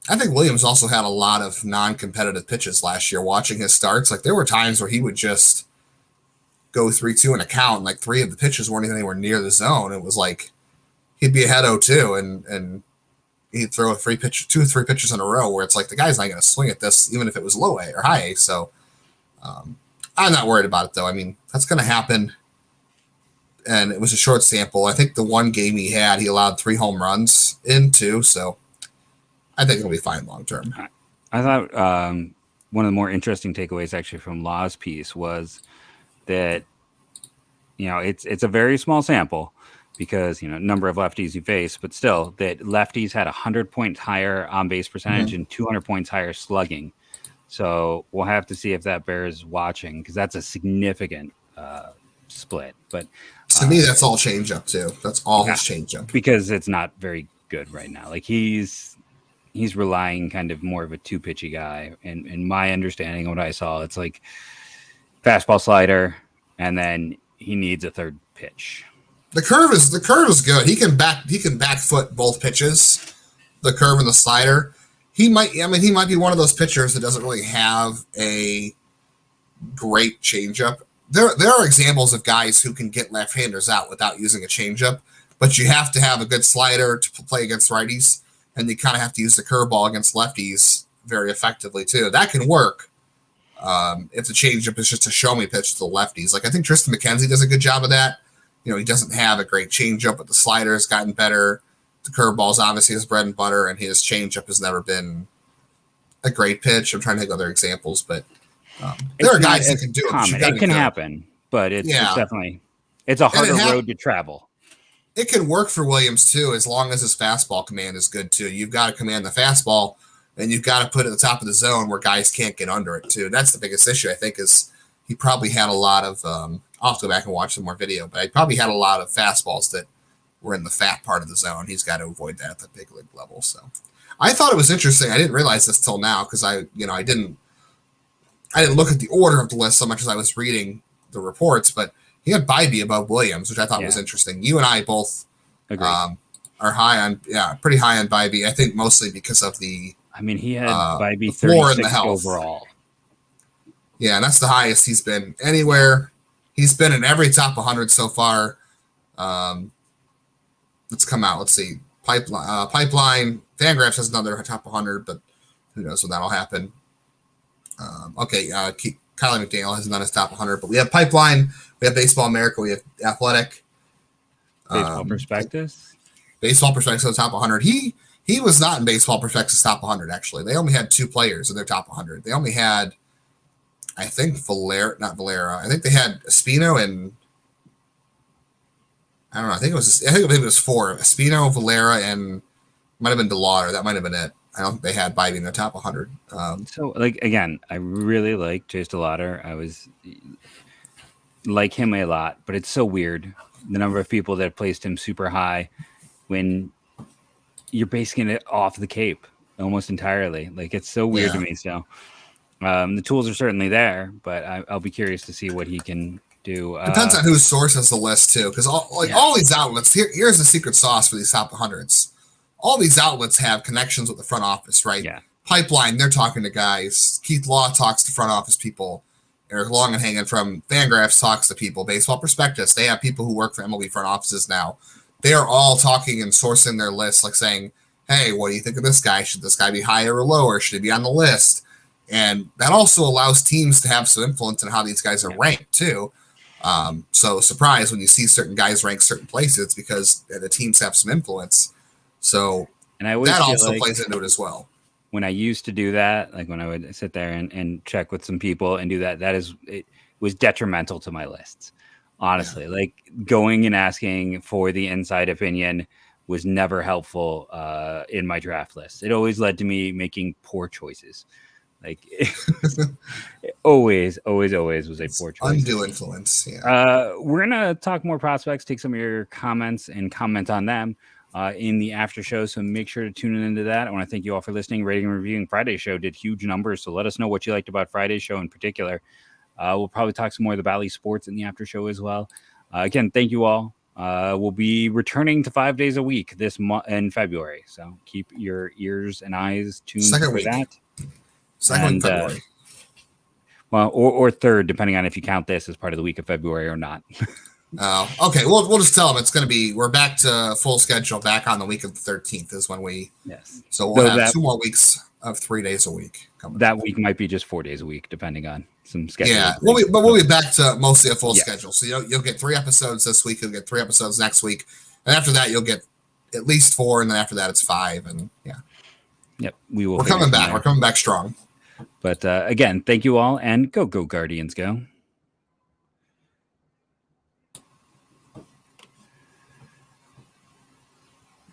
I think Williams also had a lot of non-competitive pitches last year. Watching his starts, there were times where he would just go 3-2 in a count, and 3 of the pitches weren't even anywhere near the zone. It was he'd be ahead 0-2, and he'd throw 2 or 3 pitches in a row where it's the guy's not going to swing at this, even if it was low A or high A. So I'm not worried about it, though. I mean, that's going to happen, and it was a short sample. I think the one game he had, he allowed 3 home runs in too, so I think it'll be fine long term. I thought one of the more interesting takeaways actually from Law's piece was that it's a very small sample because number of lefties you face, but still that lefties had 100 points higher on base percentage and 200 points higher slugging. So we'll have to see if that bears watching because that's a significant split. But to me, that's all changeup too. That's all his changeup because it's not very good right now. He's relying kind of more of a 2-pitchy guy. And in my understanding of what I saw, it's fastball slider, and then he needs a third pitch. The curve is good. He can back foot both pitches, the curve and the slider. He might be one of those pitchers that doesn't really have a great changeup. There are examples of guys who can get left-handers out without using a changeup, but you have to have a good slider to play against righties. And you kind of have to use the curveball against lefties very effectively, too. That can work if the changeup is just a show-me pitch to the lefties. I think Tristan McKenzie does a good job of that. He doesn't have a great changeup, but the slider has gotten better. The curveball's obviously his bread and butter, and his changeup has never been a great pitch. I'm trying to think of other examples, but there are guys that can do it. It can happen, but it's definitely a harder road to travel. It can work for Williams, too, as long as his fastball command is good, too. You've got to command the fastball, and you've got to put it at the top of the zone where guys can't get under it, too. That's the biggest issue, I think, is he probably had a lot of I'll have to go back and watch some more video, but he probably had a lot of fastballs that were in the fat part of the zone. He's got to avoid that at the big league level. So I thought it was interesting. I didn't realize this till now because I didn't look at the order of the list so much as I was reading the reports, but he had Bybee above Williams, which I thought was interesting. You and I both are pretty high on Bybee. I think mostly because of the. I mean, he had Bybee 36 overall. Yeah, and that's the highest he's been anywhere. He's been in every top 100 so far. Let's come out. Let's see. Pipeline. Fangraphs has another top 100, but who knows when that'll happen. Kylie McDaniel has done his top 100, but we have Pipeline. We have Baseball America. We have Athletic. Baseball Prospectus. Baseball Prospectus on top 100. He He was not in Baseball Perfection's top 100, actually. They only had 2 players in their top 100. They only had, I think, not Valera. I think they had Espino and, I don't know, I think it was 4. Espino, Valera, and might have been DeLauder. That might have been it. I don't think they had Bybee in their top 100. So, like, again, I really like Chase DeLauder. I was like him a lot, but it's so weird the number of people that placed him super high when you're basing it off the Cape almost entirely. Like, it's so weird to me. So the tools are certainly there, but I'll be curious to see what he can do. Depends on who sources the list too, because all these outlets. Here's the secret sauce for these top 100s. All these outlets have connections with the front office, right? Yeah. Pipeline, they're talking to guys. Keith Law talks to front office people. Eric Longenhagen from Fangraphs talks to people. Baseball Prospectus, they have people who work for MLB front offices now. They are all talking and sourcing their lists, like saying, hey, what do you think of this guy? Should this guy be higher or lower? Should he be on the list? And that also allows teams to have some influence in how these guys are ranked, too. So surprise when you see certain guys rank certain places because the teams have some influence. So and I always that feel also like plays into it as well. When I used to do that, like when I would sit there and check with some people and do that, it was detrimental to my lists. Honestly, like going and asking for the inside opinion was never helpful in my draft list. It always led to me making poor choices. Like always was a poor choice. Undue influence. Yeah. We're gonna talk more prospects, take some of your comments and comment on them in the after show. So make sure to tune into that. I want to thank you all for listening, rating, and reviewing. Friday's show did huge numbers. So let us know what you liked about Friday's show in particular. We'll probably talk some more of the Valley sports in the after show as well. Again, thank you all. We'll be returning to 5 days a week this month in February. So keep your ears and eyes tuned for that. Second week February. Well, or third, depending on if you count this as part of the week of February or not. Okay. We'll just tell them it's going to be. We're back to full schedule. Back on the week of the 13th is when we. Yes. So we'll have 2 more weeks of 3 days a week. That week might be just 4 days a week, depending on some schedule. Yeah, we'll be back to mostly a full schedule. So you'll get 3 episodes this week. You'll get 3 episodes next week, and after that you'll get at least 4, and then after that it's 5. And yeah. Yep. We're coming back. There. We're coming back strong. But again, thank you all, and go Guardians, go.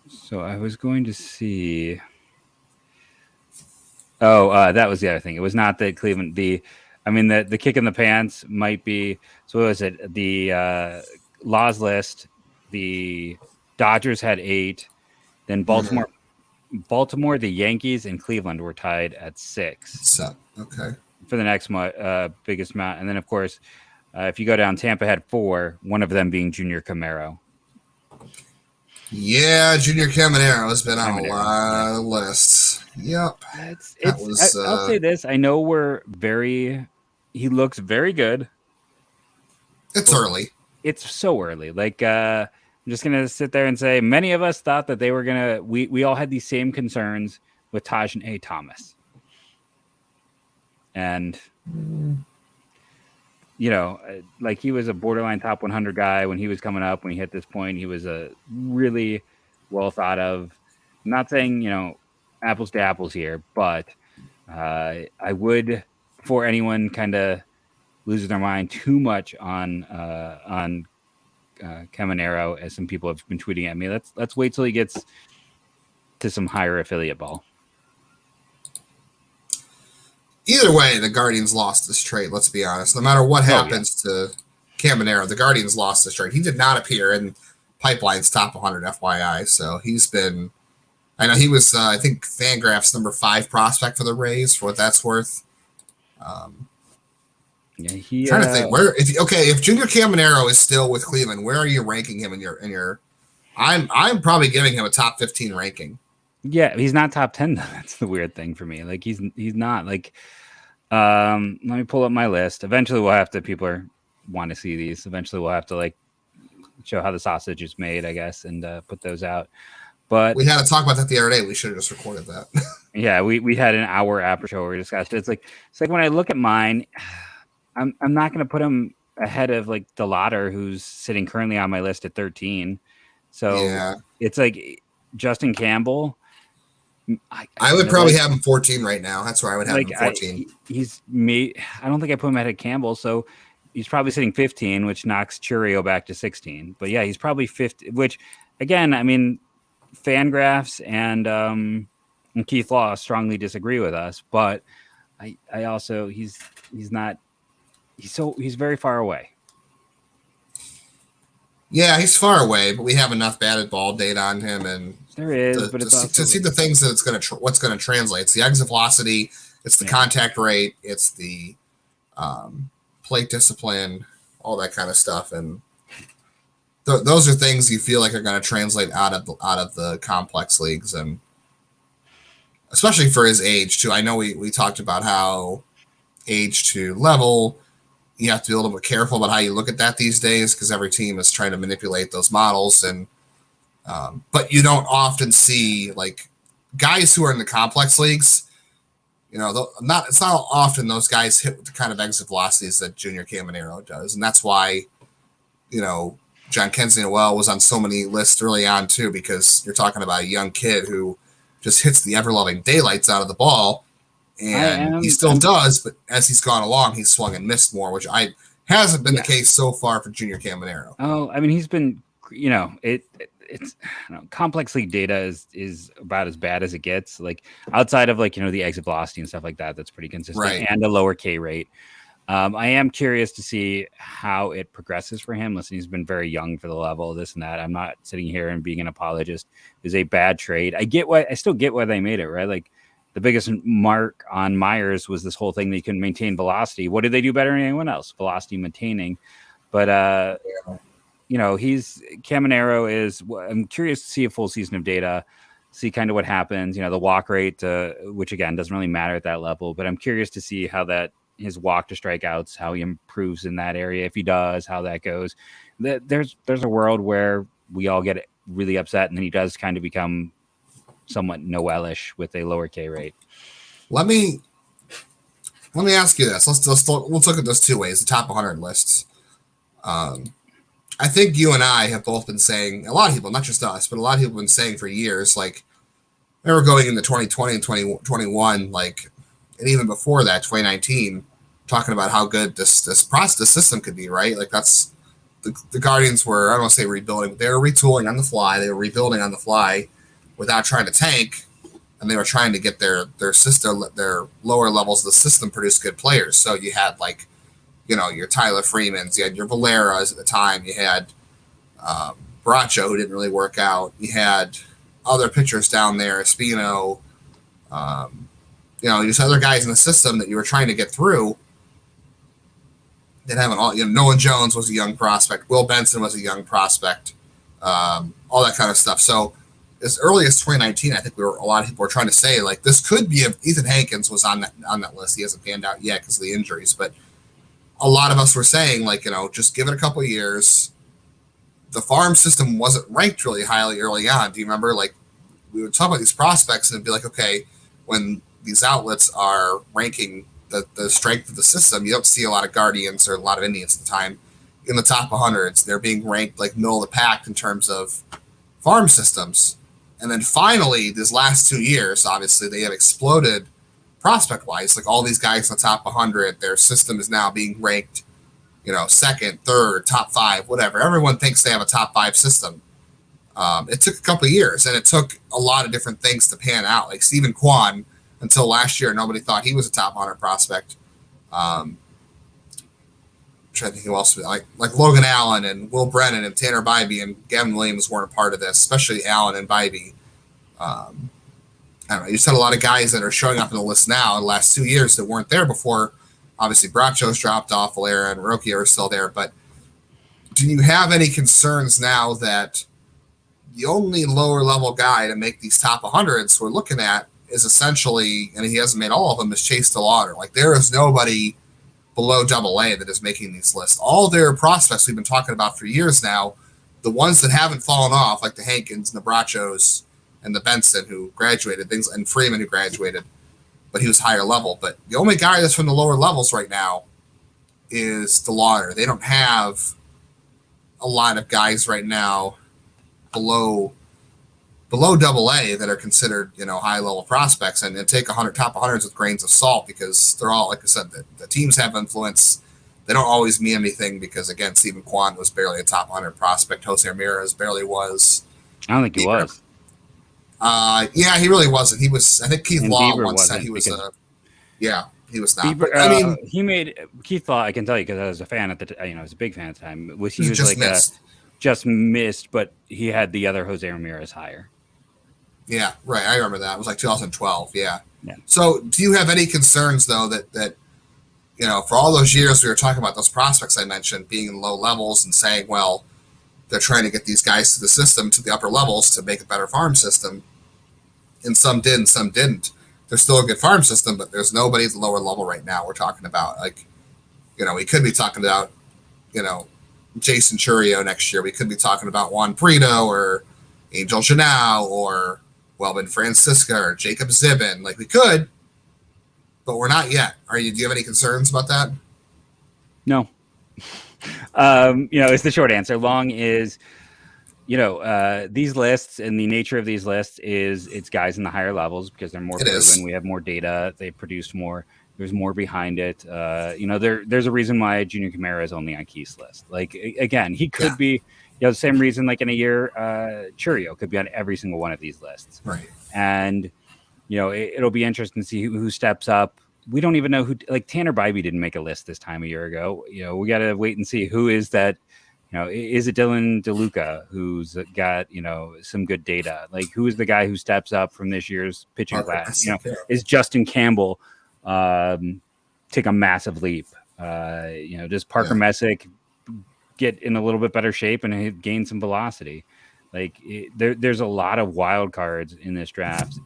So I was going to see. That was the other thing. It was not that Cleveland. The kick in the pants might be. So what was it? The Laws list. The Dodgers had 8. Then Baltimore, the Yankees, and Cleveland were tied at 6. So okay. For the next biggest amount, and then of course, if you go down, Tampa had 4. One of them being Junior Camaro. Yeah, Junior Caminero has been on a lot of lists. Yep. I'll say this. I know he looks very good. It's early. It's so early. Like, I'm just going to sit there and say many of us thought that they were going to, we all had these same concerns with Tajin A. Thomas. And, like he was a borderline top 100 guy when he was coming up. When he hit this point, he was a really well thought of. I'm not saying, apples to apples here, but I would, before anyone kind of loses their mind too much on Caminero, as some people have been tweeting at me, let's wait till he gets to some higher affiliate ball. Either way, the Guardians lost this trade, let's be honest. No matter what happens to Caminero, the Guardians lost this trade. He did not appear in Pipeline's top 100 FYI, so he's been... I know he was, I think, Fangraph's number 5 prospect for the Rays, for what that's worth. Trying to think, if Junior Caminero is still with Cleveland, where are you ranking him in your I'm probably giving him a top 15 ranking. Yeah, he's not top 10 though. That's the weird thing for me. Like he's not like let me pull up my list. Eventually we'll have to want to see these. Eventually we'll have to like show how the sausage is made, I guess, and put those out. But we had to talk about that the other day. We should have just recorded that. Yeah, we had an hour after show where we discussed it. It's like when I look at mine, I'm not going to put him ahead of like DeLauder, who's sitting currently on my list at 13. So It's like Justin Campbell I would probably have him 14 right now. That's where I would have him 14. I don't think I put him ahead of Campbell, so he's probably sitting 15, which knocks Churio back to 16. But yeah, he's probably 50, which again, I mean, Fangraphs and Keith Law strongly disagree with us, but I also he's very far away. Yeah, he's far away, but we have enough batted ball data on him, and there is, to see the things that what's going to translate. It's the exit velocity, it's the contact rate, it's the plate discipline, all that kind of stuff, and those are things you feel like are going to translate out of the complex leagues, and especially for his age too. I know we talked about how age to level. You have to be a little bit careful about how you look at that these days because every team is trying to manipulate those models. And but you don't often see like guys who are in the complex leagues. It's not often those guys hit the kind of exit velocities that Junior Caminero does, and that's why John Kenzie Noel was on so many lists early on too, because you're talking about a young kid who just hits the ever-loving daylights out of the ball. And he still does, but as he's gone along, he's swung and missed more, which hasn't been the case so far for Junior Caminero. Oh, I mean, he's been, it's complex league data is about as bad as it gets. Like outside of the exit velocity and stuff like that, that's pretty consistent, right? And a lower K rate. I am curious to see how it progresses for him. Listen, he's been very young for the level of this and that. I'm not sitting here and being an apologist. It was a bad trade. I still get why they made it, right? Like, the biggest mark on Myers was this whole thing that he couldn't maintain velocity. What did they do better than anyone else? Velocity maintaining. But, Caminero is, I'm curious to see a full season of data, see kind of what happens, the walk rate, which again, doesn't really matter at that level, but I'm curious to see how his walk to strikeouts, how he improves in that area. If he does, how that goes. There's a world where we all get really upset and then he does kind of become somewhat Noelish with a lower K rate. Let me ask you this. Let's look at those two ways, the top 100 lists. I think you and I have both been saying, a lot of people, not just us, but a lot of people have been saying for years, like, they were going into 2020 and 2021, like, and even before that, 2019, talking about how good this system could be, right? Like, that's the Guardians were, I don't want to say rebuilding, but they were retooling on the fly. They were rebuilding on the fly without trying to tank, and they were trying to get their system, their lower levels of the system produce good players. So you had your Tyler Freemans, you had your Valeras at the time, you had Bracho, who didn't really work out, you had other pitchers down there, Espino, just other guys in the system that you were trying to get through. That haven't all, Nolan Jones was a young prospect, Will Benson was a young prospect, all that kind of stuff. So as early as 2019, I think a lot of people were trying to say, like, this could be if Ethan Hankins was on that list. He hasn't panned out yet because of the injuries, but a lot of us were saying, like, just give it a couple of years. The farm system wasn't ranked really highly early on. Do you remember? Like, we would talk about these prospects and it'd be like, okay, when these outlets are ranking the strength of the system, you don't see a lot of Guardians or a lot of Indians at the time in the top 100s. They're being ranked like middle of the pack in terms of farm systems. And then finally, these last 2 years, obviously, they have exploded prospect-wise. Like, all these guys in the top 100, their system is now being ranked, second, third, top 5, whatever. Everyone thinks they have a top 5 system. It took a couple of years, and it took a lot of different things to pan out. Like Stephen Kwan, until last year, nobody thought he was a top 100 prospect. I'm trying to think who else. Like Logan Allen and Will Brennan and Tanner Bybee and Gavin Williams weren't a part of this, especially Allen and Bybee. I don't know. You just had a lot of guys that are showing up in the list now in the last 2 years that weren't there before. Obviously, Bracho's dropped off, Valera and Rokia are still there. But do you have any concerns now that the only lower level guy to make these top 100s we're looking at is essentially, and he hasn't made all of them, is Chase DeLauder? Like, there is nobody below AA that is making these lists. All their prospects we've been talking about for years now, the ones that haven't fallen off, like the Hankins, the Brachos, and the Benson who graduated, and Freeman who graduated, but he was higher level. But the only guy that's from the lower levels right now is DeLauder. They don't have a lot of guys right now below below AA that are considered, high level prospects, and take top 100s with grains of salt, because they're all, like I said, the teams have influence. They don't always mean anything, because again, Stephen Kwan was barely a top 100 prospect. Jose Ramirez barely was. I don't think he was. Yeah, he really wasn't. He was. I think Keith And Law Bieber once said wasn't, he was because Yeah, he was not. Bieber, But, I mean, he made Keith Law. I can tell you, because I was a fan at the I was a big fan at the time. He was just like missed. just missed, but he had the other Jose Ramirez higher. Yeah, right. I remember that. It was like 2012. Yeah. Yeah. So, do you have any concerns though that for all those years we were talking about those prospects I mentioned being in low levels and saying, well, they're trying to get these guys to the system, to the upper levels, to make a better farm system, and some did and some didn't. There's still a good farm system, but there's nobody at the lower level right now. We're talking about, like, we could be talking about, Jason Churio next year. We could be talking about Juan Brito or Angel Janau or Welvin Francisca or Jacob Zibin. Like, we could, but we're not yet. Do you have any concerns about that? No. It's the short answer. Long is, these lists, and the nature of these lists is it's guys in the higher levels because they're more proven. We have more data. They produced more. There's more behind it. There's a reason why Junior Camara is only on Keith's list. Like, again, he could be, the same reason, like in a year, Churio could be on every single one of these lists. Right. And, it'll be interesting to see who steps up. We don't even know who, like Tanner Bybee didn't make a list this time a year ago. We got to wait and see who is that. Is it Dylan DeLuca who's got, some good data? Like, who is the guy who steps up from this year's pitching class? Is Justin Campbell take a massive leap? Does Parker Messick get in a little bit better shape and gain some velocity? Like, there's a lot of wild cards in this draft.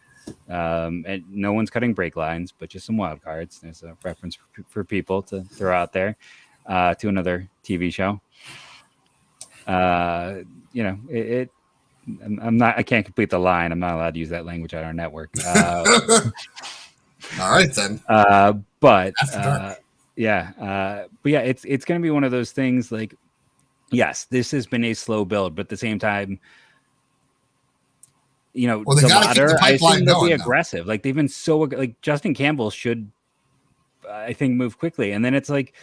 And no one's cutting break lines, but just some wild cards. There's a reference for people to throw out there to another TV show. I can't complete the line. I'm not allowed to use that language on our network. All right, then. But it's going to be one of those things. Like, yes, this has been a slow build, but at the same time, they got to keep the pipeline going. Be aggressive. Like, they've been so, like, Justin Campbell should, I think, move quickly. And then it's like,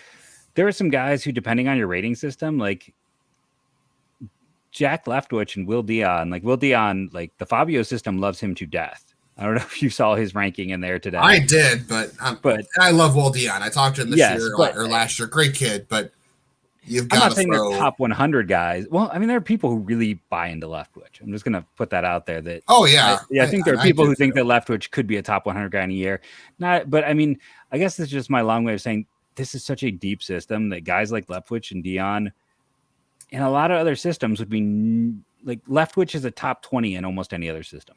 there are some guys who, depending on your rating system, like Jack Leftwich and Will Dion, like the Fabio system loves him to death. I don't know if you saw his ranking in there today. I did, but I love Will Dion. I talked to him this year or last year. Great kid, but you've got to I'm not saying they're top 100 guys. Well, I mean, there are people who really buy into Leftwich. I'm just going to put that out there. That I think there are people who think that Leftwich could be a top 100 guy in a year. But I mean, I guess this is just my long way of saying this is such a deep system that guys like Leftwich and Dion and a lot of other systems would be like Leftwich is a top 20 in almost any other system.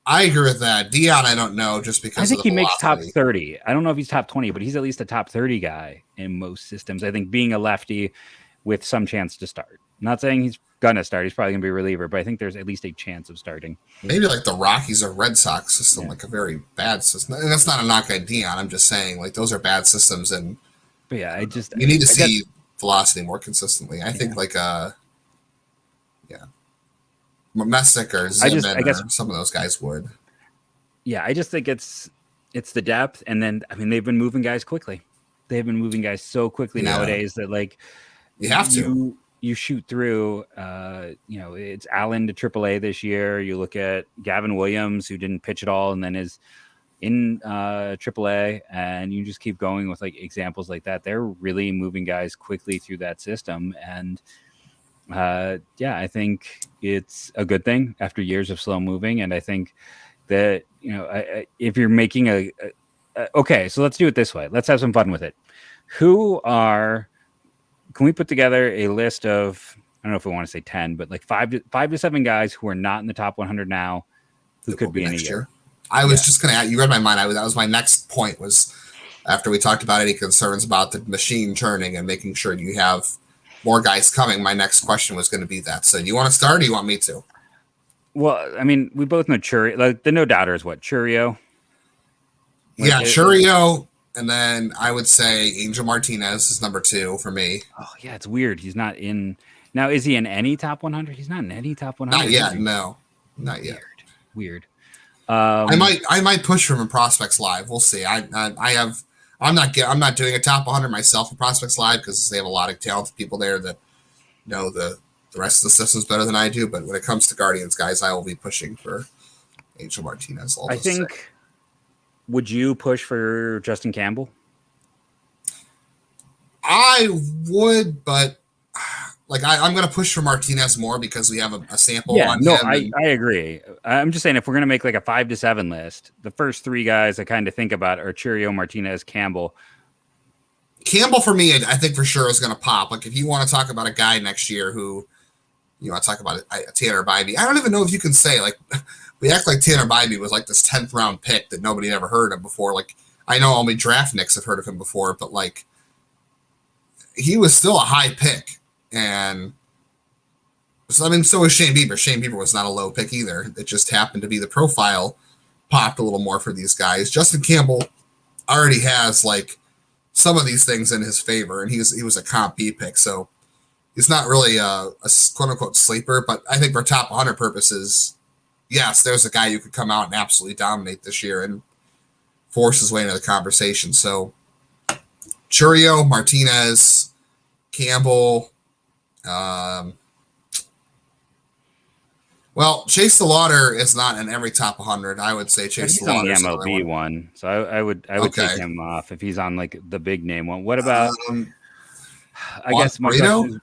I agree with that. Dion, I don't know, just because I think he makes top velocity. 30. I don't know if he's top 20, but he's at least a top 30 guy in most systems. I think being a lefty with some chance to start. I'm not saying he's going to start. He's probably going to be a reliever, but I think there's at least a chance of starting. Maybe like the Rockies or Red Sox system, like a very bad system. And that's not a knock at Dion. I'm just saying, like, those are bad systems. And but yeah, you need to see velocity more consistently. I think Messick or Zimmerman or some of those guys would. Yeah, I just think it's the depth, and then I mean they've been moving guys quickly. They've been moving guys so quickly nowadays that like you have to. You shoot through. It's Allen to AAA this year. You look at Gavin Williams, who didn't pitch at all, and then is in AAA, and you just keep going with like examples like that. They're really moving guys quickly through that system, and I think it's a good thing after years of slow moving. And I think that if you're making okay, so let's do it this way. Let's have some fun with it. Can we put together a list of, I don't know if we want to say 10, but like 5 to 7 guys who are not in the top 100 now, who could be in a year? I was just going to, you read my mind. That was my next point, was after we talked about any concerns about the machine turning and making sure you have more guys coming. My next question was going to be that. So do you want to start or do you want me to? Well, I mean, we both know Churio. Like, the no doubter is what? Churio? Churio. And then I would say Angel Martinez is number 2 for me. Oh, yeah, it's weird. He's not in. Now, is he in any top 100? He's not in any top 100. Not yet. No, not yet. Weird. I might push for him in Prospects Live. We'll see. I'm not doing a top 100 myself in Prospects Live because they have a lot of talented people there that know the rest of the systems better than I do. But when it comes to Guardians guys, I will be pushing for Angel Martinez. I think. Would you push for Justin Campbell? I would, but like I'm going to push for Martinez more because we have a sample on him. I agree. I'm just saying if we're going to make like a 5 to 7 list, the first 3 guys I kind of think about are Chourio, Martinez, Campbell. Campbell for me, I think for sure is going to pop. Like if you want to talk about a guy next year who, you want to talk about Tanner Bybee. I don't even know if you can say like we act like Tanner Bybee was like this 10th round pick that nobody had ever heard of before. Like I know only draft nicks have heard of him before, but like he was still a high pick. And so, I mean, so was Shane Bieber. Shane Bieber was not a low pick either. It just happened to be the profile popped a little more for these guys. Justin Campbell already has like some of these things in his favor, and he was a comp B pick, so he's not really a quote unquote sleeper. But I think for top 100 purposes, yes, there's a guy who could come out and absolutely dominate this year and force his way into the conversation. So Chourio, Martinez, Campbell. Well, Chase the Lauder is not in every top 100. I would say Chase the Lauder is the MLB one, so I would take him off if he's on like the big name one. What about? I guess my question is,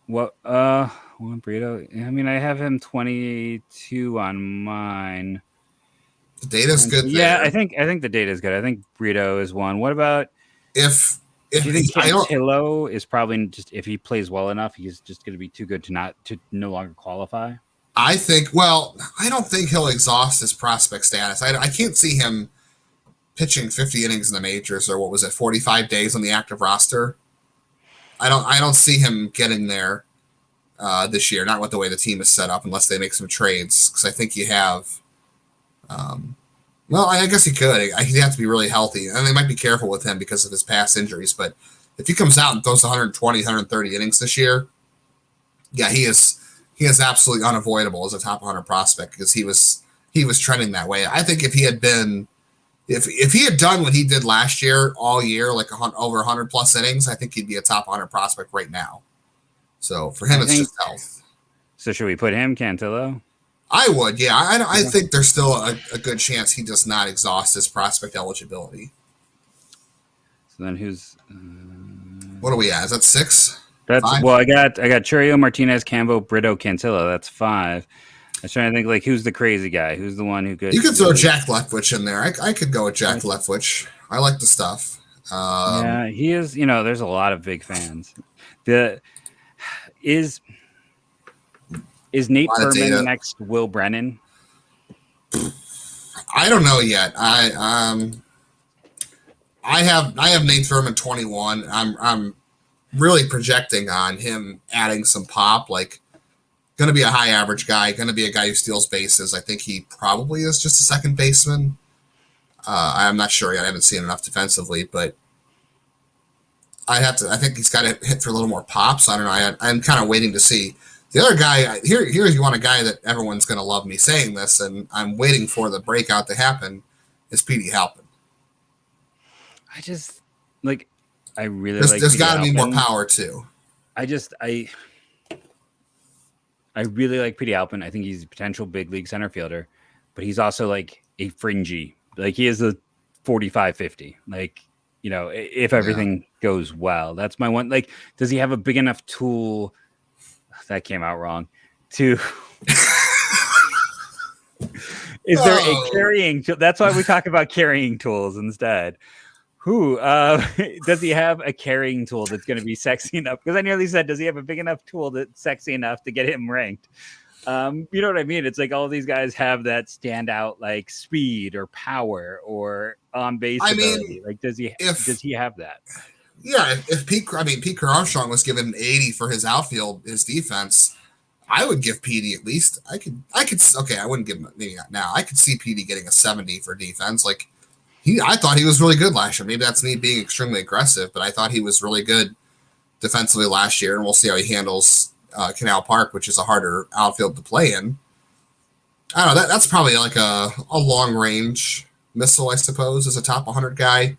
what? Juan Brito. I mean, I have him 22 on mine. The data's good. Yeah, there. I think the data is good. I think Brito is one. What about if? Do you think Cantillo is probably just if he plays well enough, he's just going to be too good to no longer qualify? I think. Well, I don't think he'll exhaust his prospect status. I can't see him pitching 50 innings in the majors or what was it, 45 days on the active roster. I don't see him getting there this year. Not with the way the team is set up, unless they make some trades. Because I think you have. Well, I guess he could. He'd have to be really healthy. And they might be careful with him because of his past injuries. But if he comes out and throws 120, 130 innings this year, yeah, he is absolutely unavoidable as a top 100 prospect because he was trending that way. I think if he had been if he had done what he did last year all year, like over 100 plus innings, I think he'd be a top 100 prospect right now. So for him, it's just health. So should we put him, Cantillo? I would, yeah. I think there's still a good chance he does not exhaust his prospect eligibility. So then who's? What are we at? Is that 6? That's 5? Well, I got Chourio, Martinez, Campbell, Brito, Cantillo. That's 5. I was trying to think like who's the crazy guy? Who's the one who could? You could throw Jack Leftwich in there. I could go with Jack Leftwich. I like the stuff. Yeah, he is. There's a lot of big fans. Is Nate Furman the next Will Brennan? I don't know yet. I have Nate Furman 21. I'm really projecting on him adding some pop. Like, going to be a high average guy. Going to be a guy who steals bases. I think he probably is just a second baseman. I'm not sure yet. I haven't seen enough defensively, but I think he's got to hit for a little more pop. So I don't know. I'm kind of waiting to see. The other guy, here you want a guy that everyone's going to love me saying this, and I'm waiting for the breakout to happen, is Petey Halpin. I really like there's got to be more power, too. I really like Petey Halpin. I think he's a potential big league center fielder, but he's also like a fringy. Like, he is a 45-50. Like, if everything goes well. That's my one. Like, does he have a big enough tool? That came out wrong. Is there a carrying tool? That's why we talk about carrying tools instead. Does he have a carrying tool that's going to be sexy enough? Because I nearly said, does he have a big enough tool that's sexy enough to get him ranked? You know what I mean? It's like all these guys have that standout like speed or power or on base ability. Like, does he have that? Yeah, if Pete Armstrong was given an 80 for his outfield, his defense, I would give Petey at least. I wouldn't give him maybe not now. I could see Petey getting a 70 for defense. Like, I thought he was really good last year. Maybe that's me being extremely aggressive, but I thought he was really good defensively last year, and we'll see how he handles Canal Park, which is a harder outfield to play in. I don't know. That's probably like a long range missile, I suppose, as a top 100 guy.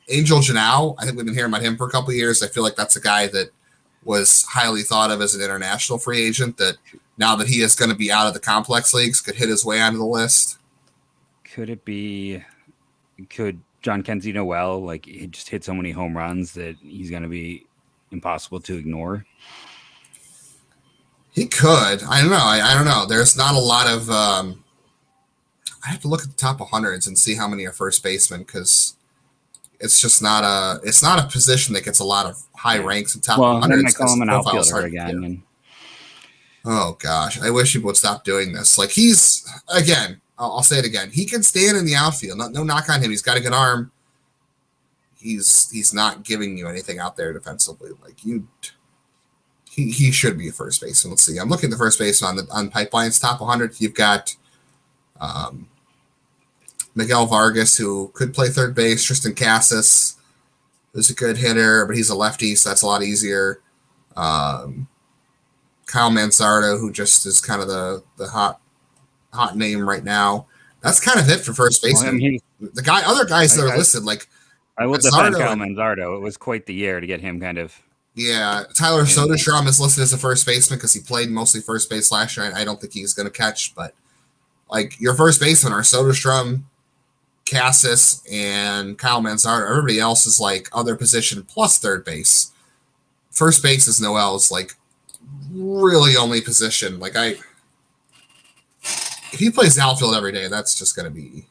Angel Janau, I think we've been hearing about him for a couple of years. I feel like that's a guy that was highly thought of as an international free agent that now that he is going to be out of the complex leagues could hit his way onto the list. Could John Kenzie Noel, like, he just hit so many home runs that he's going to be impossible to ignore? He could. I don't know. I don't know. There's not a lot of I have to look at the top 100s and see how many are first basemen, because it's just not a position that gets a lot of high ranks in top 100s. Then I call him an outfielder again. And... Oh gosh, I wish people would stop doing this. Like, he's, again, I'll say it again. He can stand in the outfield. No knock on him. He's got a good arm. He's not giving you anything out there defensively. Like, he should be a first baseman. Let's see. I'm looking at the first baseman on Pipeline's top 100. You've got Miguel Vargas, who could play third base. Tristan Casas, who's a good hitter, but he's a lefty, so that's a lot easier. Kyle Manzardo, who just is kind of the hot name right now. That's kind of it for first baseman. Other guys that are listed, like, I will defend Kyle Manzardo. It was quite the year to get him kind of. Yeah, Tyler Soderstrom is listed as a first baseman because he played mostly first base last year. I don't think he's going to catch, but like, your first basemen are Soderstrom, Casas, and Kyle Manzardo. Everybody else is like other position plus third base. First base is Noel's like really only position. Like, if he plays outfield every day, that's just going to be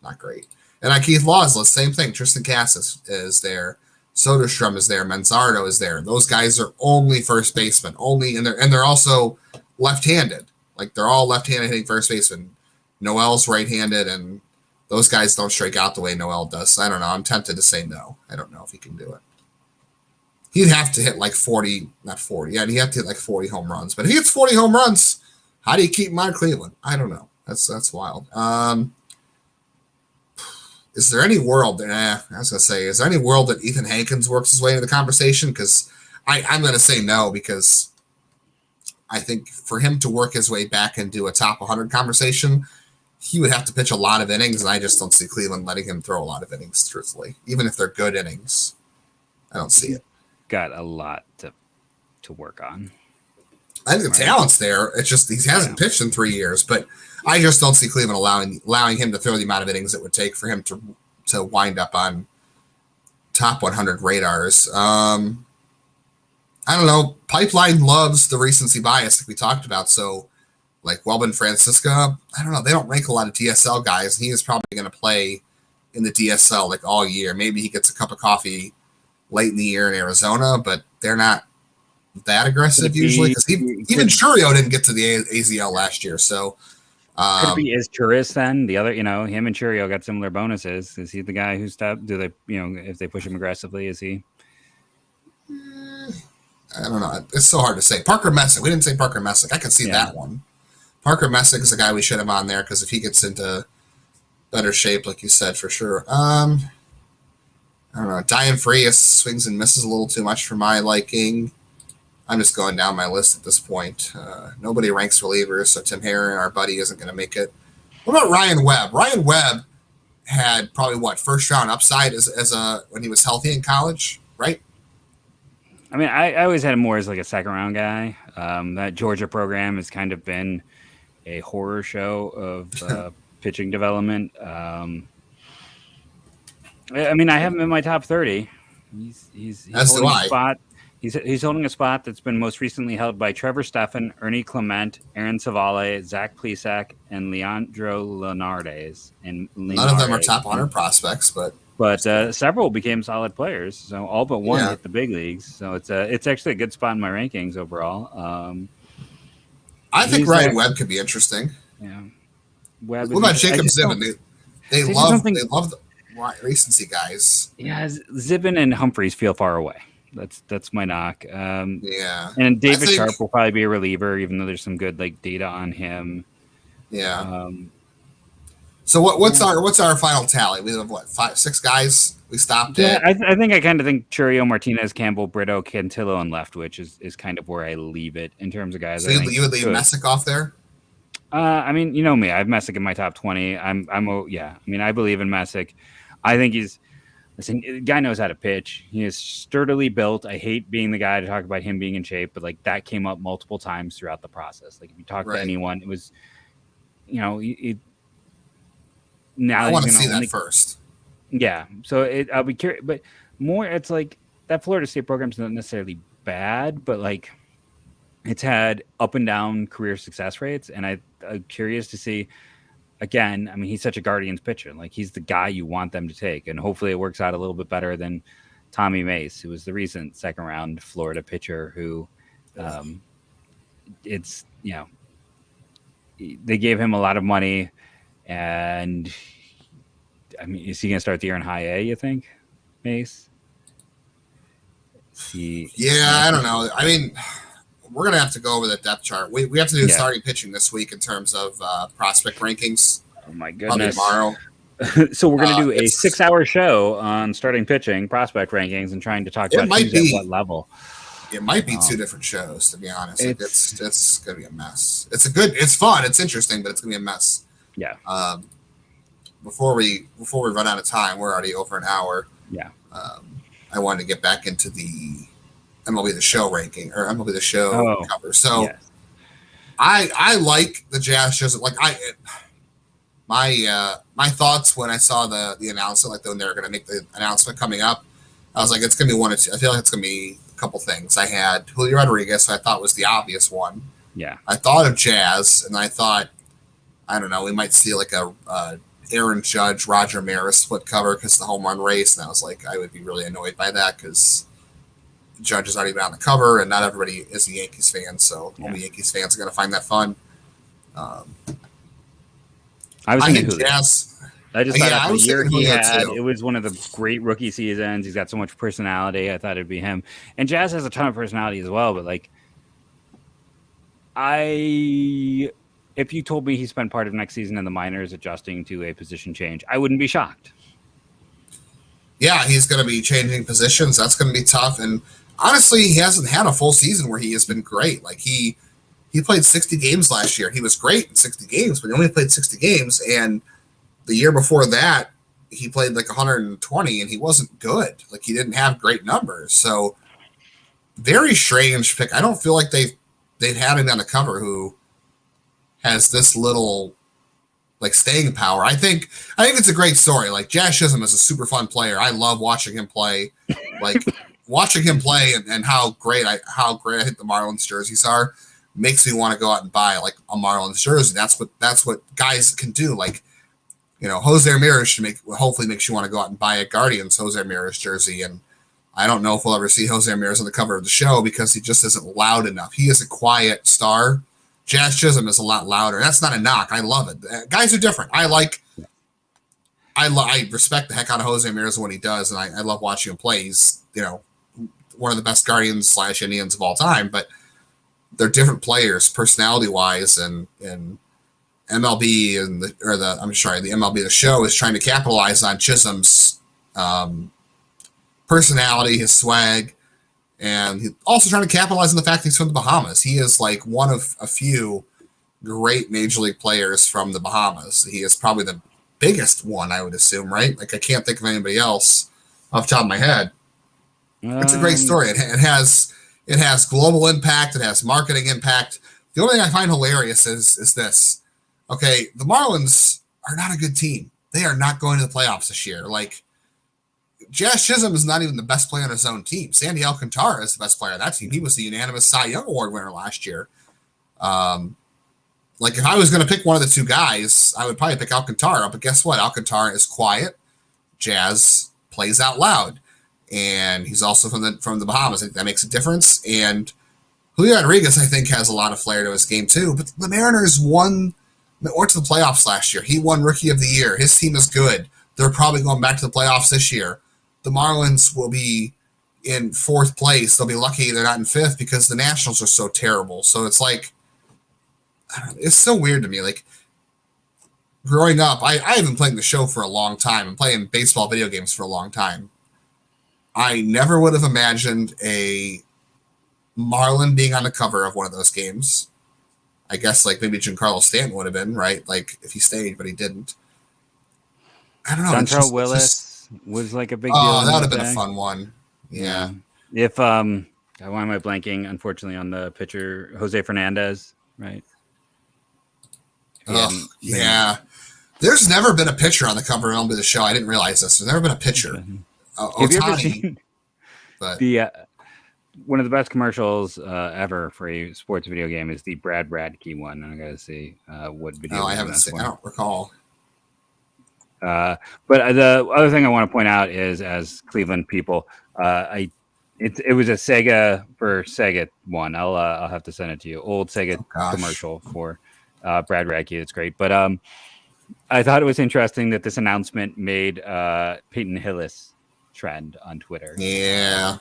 not great. And on Keith Law's list, same thing. Tristan Casas is there. Soderstrom is there. Manzardo is there. Those guys are only first basemen. And they're also left-handed. Like, they're all left-handed hitting first baseman. Noel's right-handed, and those guys don't strike out the way Noel does. I don't know. I'm tempted to say no. I don't know if he can do it. He'd have to hit like 40, not 40. Yeah, he'd have to hit like 40 home runs. But if he hits 40 home runs, how do you keep him on Cleveland? I don't know. That's wild. Is there any world is there any world that Ethan Hankins works his way into the conversation? Because I'm going to say no, because I think for him to work his way back into a top 100 conversation, he would have to pitch a lot of innings, and I just don't see Cleveland letting him throw a lot of innings, truthfully. Even if they're good innings, I don't see it. Got a lot to work on. I think the talent's there. It's just he hasn't pitched in 3 years, but I just don't see Cleveland allowing him to throw the amount of innings it would take for him to wind up on top 100 radars. I don't know. Pipeline loves the recency bias like we talked about. So, like Welbin Francisca, I don't know. They don't rank a lot of DSL guys, and he is probably going to play in the DSL like all year. Maybe he gets a cup of coffee late in the year in Arizona, but they're not that aggressive usually, because even Churio didn't get to the AZL last year. So could it be Izturis then? The other, him and Churio got similar bonuses. Is he the guy who stopped? Do they, if they push him aggressively, is he? I don't know. It's so hard to say. Parker Messick. We didn't say Parker Messick. I could see that one. Parker Messick is the guy we should have on there, because if he gets into better shape, like you said, for sure. I don't know. Diane Frias swings and misses a little too much for my liking. I'm just going down my list at this point. Nobody ranks relievers, so Tim Herron, our buddy, isn't going to make it. What about Ryan Webb? Ryan Webb had probably first round upside when he was healthy in college, right? I mean, I always had him more as like a second round guy. That Georgia program has kind of been a horror show of pitching development. I mean, I have him in my top 30. He's holding a spot. He's holding a spot that's been most recently held by Trevor Stephan, Ernie Clement, Aaron Savale, Zach Plesac, and Leandro Linares. None of them are top 100 prospects, but several became solid players. So all but one hit the big leagues. So it's actually a good spot in my rankings overall. I think Ryan Webb could be interesting. Yeah. What about Jacob Zibin? They love the recency guys. Yeah, Zibin and Humphreys feel far away. That's my knock. And David Sharp will probably be a reliever, even though there's some good data on him. Yeah. So what's our final tally? We have 6 guys We stopped Yeah, at. I think I kind of think Churio, Martinez, Campbell, Brito, Cantillo, and Leftwich is kind of where I leave it in terms of guys. So I you think would leave good. Messick off there? I mean, you know me. I have Messick in my top 20. Yeah. I mean, I believe in Messick. I think listen, the guy knows how to pitch. He is sturdily built. I hate being the guy to talk about him being in shape, but like that came up multiple times throughout the process. Like if you talk to anyone, it was, now I that want he's to going see to only, that first. yeah. So I'll be curious, but more, it's like that Florida State program's not necessarily bad, but like it's had up and down career success rates. And I'm curious to see, again, I mean, he's such a Guardians pitcher. Like he's the guy you want them to take. And hopefully it works out a little bit better than Tommy Mace, who was the recent second round Florida pitcher who it's, they gave him a lot of money. And I mean, is he going to start the year in high A, you think, Mace? Yeah, I don't know. I mean, we're going to have to go over the depth chart. We have to do starting pitching this week in terms of prospect rankings. Oh, my goodness. Tomorrow. So we're going to do a 6-hour show on starting pitching, prospect rankings, and trying to talk about who's at what level. It might be two different shows, to be honest. It's going to be a mess. It's fun, it's interesting, but it's going to be a mess. Yeah. Before we run out of time, we're already over an hour. Yeah. I wanted to get back into the MLB The Show ranking or MLB The Show cover. So yes. I like the Jazz shows. Like my thoughts when I saw the announcement, like when they were going to make the announcement coming up, I was like, it's going to be one or two. I feel like it's going to be a couple things. I had Julio Rodriguez, I thought was the obvious one. Yeah. I thought of Jazz, and I thought, I don't know, we might see like a Aaron Judge, Roger Maris split cover because of the home run race. And I was like, I would be really annoyed by that because Judge has already been on the cover and not everybody is a Yankees fan. So only Yankees fans are going to find that fun. I think Jazz. I just thought the year he had, it was one of the great rookie seasons. He's got so much personality. I thought it'd be him. And Jazz has a ton of personality as well. But like, if you told me he spent part of next season in the minors adjusting to a position change, I wouldn't be shocked. Yeah, he's going to be changing positions. That's going to be tough. And honestly, he hasn't had a full season where he has been great. Like he played 60 games last year. He was great in 60 games, but he only played 60 games. And the year before that, he played like 120 and he wasn't good. Like he didn't have great numbers. So very strange pick. I don't feel like they've had him on the cover who has this little like staying power. I think it's a great story. Like Jazz Chisolm is a super fun player. I love watching him play. Like watching him play and how great I think the Marlins jerseys are makes me want to go out and buy like a Marlins jersey. That's what guys can do. Like, Jose Ramirez hopefully makes you want to go out and buy a Guardians Jose Ramirez jersey. And I don't know if we'll ever see Jose Ramirez on the cover of the show because he just isn't loud enough. He is a quiet star. Jazz Chisolm is a lot louder. That's not a knock. I love it. Guys are different. I respect the heck out of Jose Ramirez when he does, and I love watching him play. He's one of the best Guardians / Indians of all time. But they're different players, personality wise, and MLB the MLB The Show is trying to capitalize on Chisholm's personality, his swag. And he's also trying to capitalize on the fact he's from the Bahamas. He is like one of a few great major league players from the Bahamas. He is probably the biggest one, I would assume, right? Like I can't think of anybody else off the top of my head. It's a great story. It has global impact. It has marketing impact. The only thing I find hilarious is this. Okay, the Marlins are not a good team. They are not going to the playoffs this year. Like, Jazz Chisolm is not even the best player on his own team. Sandy Alcantara is the best player on that team. He was the unanimous Cy Young Award winner last year. Like if I was going to pick one of the two guys, I would probably pick Alcantara. But guess what? Alcantara is quiet. Jazz plays out loud, and he's also from the Bahamas. I think that makes a difference. And Julio Rodriguez, I think, has a lot of flair to his game too. But the Mariners went to the playoffs last year. He won Rookie of the Year. His team is good. They're probably going back to the playoffs this year. The Marlins will be in 4th place. They'll be lucky they're not in 5th because the Nationals are so terrible. So it's like, it's so weird to me. Like growing up, I've been playing the show for a long time and playing baseball video games for a long time. I never would have imagined a Marlin being on the cover of one of those games. I guess like maybe Giancarlo Stanton would have been, right? Like if he stayed, but he didn't. I don't know. Dontrell Willis was like a big deal. Oh, that would have been a fun one. Yeah. If why am I blanking? Unfortunately, on the pitcher Jose Fernandez, right? Yeah. There's never been a pitcher on the cover of MLB The Show. I didn't realize this. There's never been a pitcher. Have you ever seen but the one of the best commercials ever for a sports video game is the Brad Radke one? I gotta see what video. No, I haven't seen. I don't recall. But the other thing I want to point out is, as Cleveland people, it was a Sega one. I'll have to send it to you. Old Sega commercial for Brad Radke. It's great. But I thought it was interesting that this announcement made Peyton Hillis trend on Twitter. Yeah,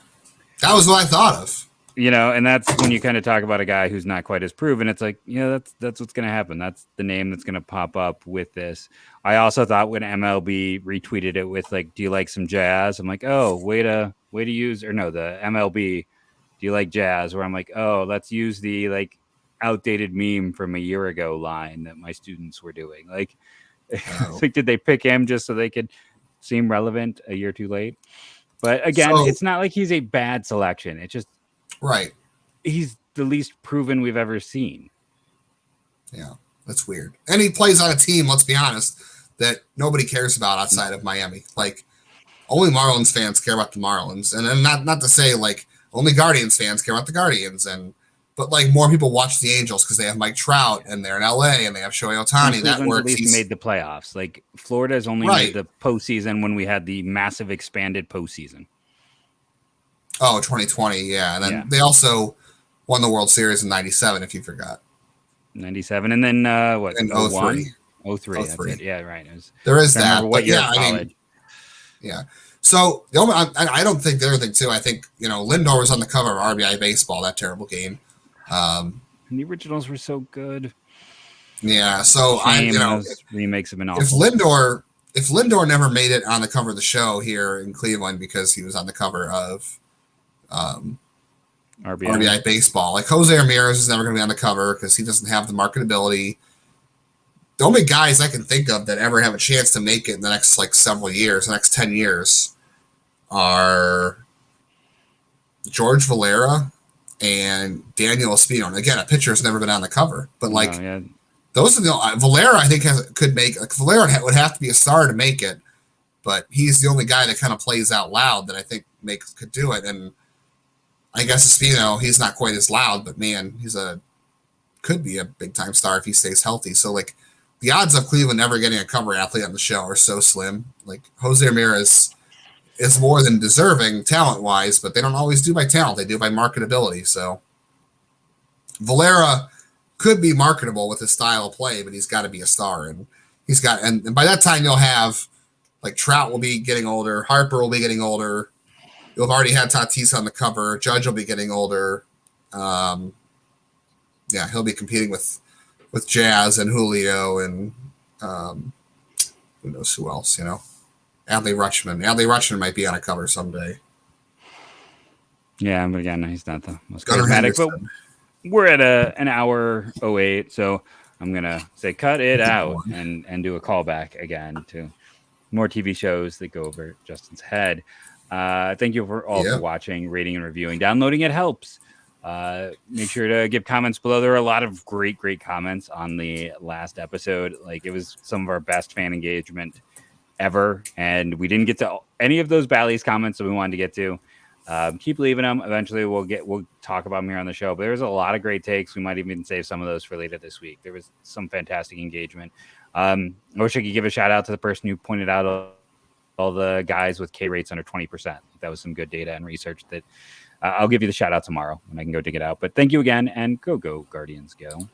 that was what I thought of. And that's when you kind of talk about a guy who's not quite as proven. It's like, that's what's going to happen. That's the name that's going to pop up with this. I also thought when MLB retweeted it with like, do you like some jazz? I'm like, oh, way to use, or no, the MLB, do you like jazz? Where I'm like, oh, let's use the like outdated meme from a year ago line that my students were doing. Like, like, did they pick him just so they could seem relevant a year too late? But again, it's not like he's a bad selection. It's just, right. He's the least proven we've ever seen. Yeah, that's weird. And he plays on a team, let's be honest, that nobody cares about outside of Miami. Like, only Marlins fans care about the Marlins. And then not to say, like, only Guardians fans care about the Guardians. But, like, more people watch the Angels because they have Mike Trout, and they're in L.A., and they have Shohei Ohtani. That works. At least made the playoffs. Like, Florida's only made the postseason when we had the massive expanded postseason. Oh, 2020, yeah. And then they also won the World Series in 97, if you forgot. 97, and then what? In 03. 03, that's it. Yeah, right. There is that. What year of college. Yeah. So, I don't think the other thing, too, I think, Lindor was on the cover of RBI Baseball, that terrible game. And the originals were so good. Yeah, so remakes have been awful. If Lindor never made it on the cover of the show here in Cleveland because he was on the cover of RBI Baseball, like Jose Ramirez is never going to be on the cover because he doesn't have the marketability. The only guys I can think of that ever have a chance to make it in the next like several years, the next 10 years, are George Valera and Daniel Espino. And again, a pitcher has never been on the cover, but like those are the Valera. I think could make. Like, Valera would have to be a star to make it, but he's the only guy that kind of plays out loud that I think could do it. And I guess Espino, he's not quite as loud, but man, could be a big time star if he stays healthy. So like the odds of Cleveland ever getting a cover athlete on the show are so slim. Like Jose Ramirez is more than deserving talent-wise, but they don't always do by talent. They do by marketability. So Valera could be marketable with his style of play, but he's got to be a star. And and by that time you'll have like Trout will be getting older, Harper will be getting older. You'll have already had Tatis on the cover. Judge will be getting older. He'll be competing with Jazz and Julio and who knows who else, Adley Rutschman. Adley Rutschman might be on a cover someday. Yeah, but again, he's not the most charismatic. But we're at an hour 08, so I'm going to say cut it out and do a callback again to more TV shows that go over Justin's head. Thank you for watching, rating, and reviewing. Downloading it helps. Make sure to give comments below. There are a lot of great comments on the last episode. Like, it was some of our best fan engagement ever, and we didn't get to any of those Bally's comments that we wanted to get to. Keep leaving them. Eventually we'll talk about them here on the show, but there's a lot of great takes. We might even save some of those for later this week. There was some fantastic engagement. I wish I could give a shout out to the person who pointed out all the guys with K rates under 20%. That was some good data and research that I'll give you the shout out tomorrow when I can go dig it out. But thank you again, and go Guardians, go.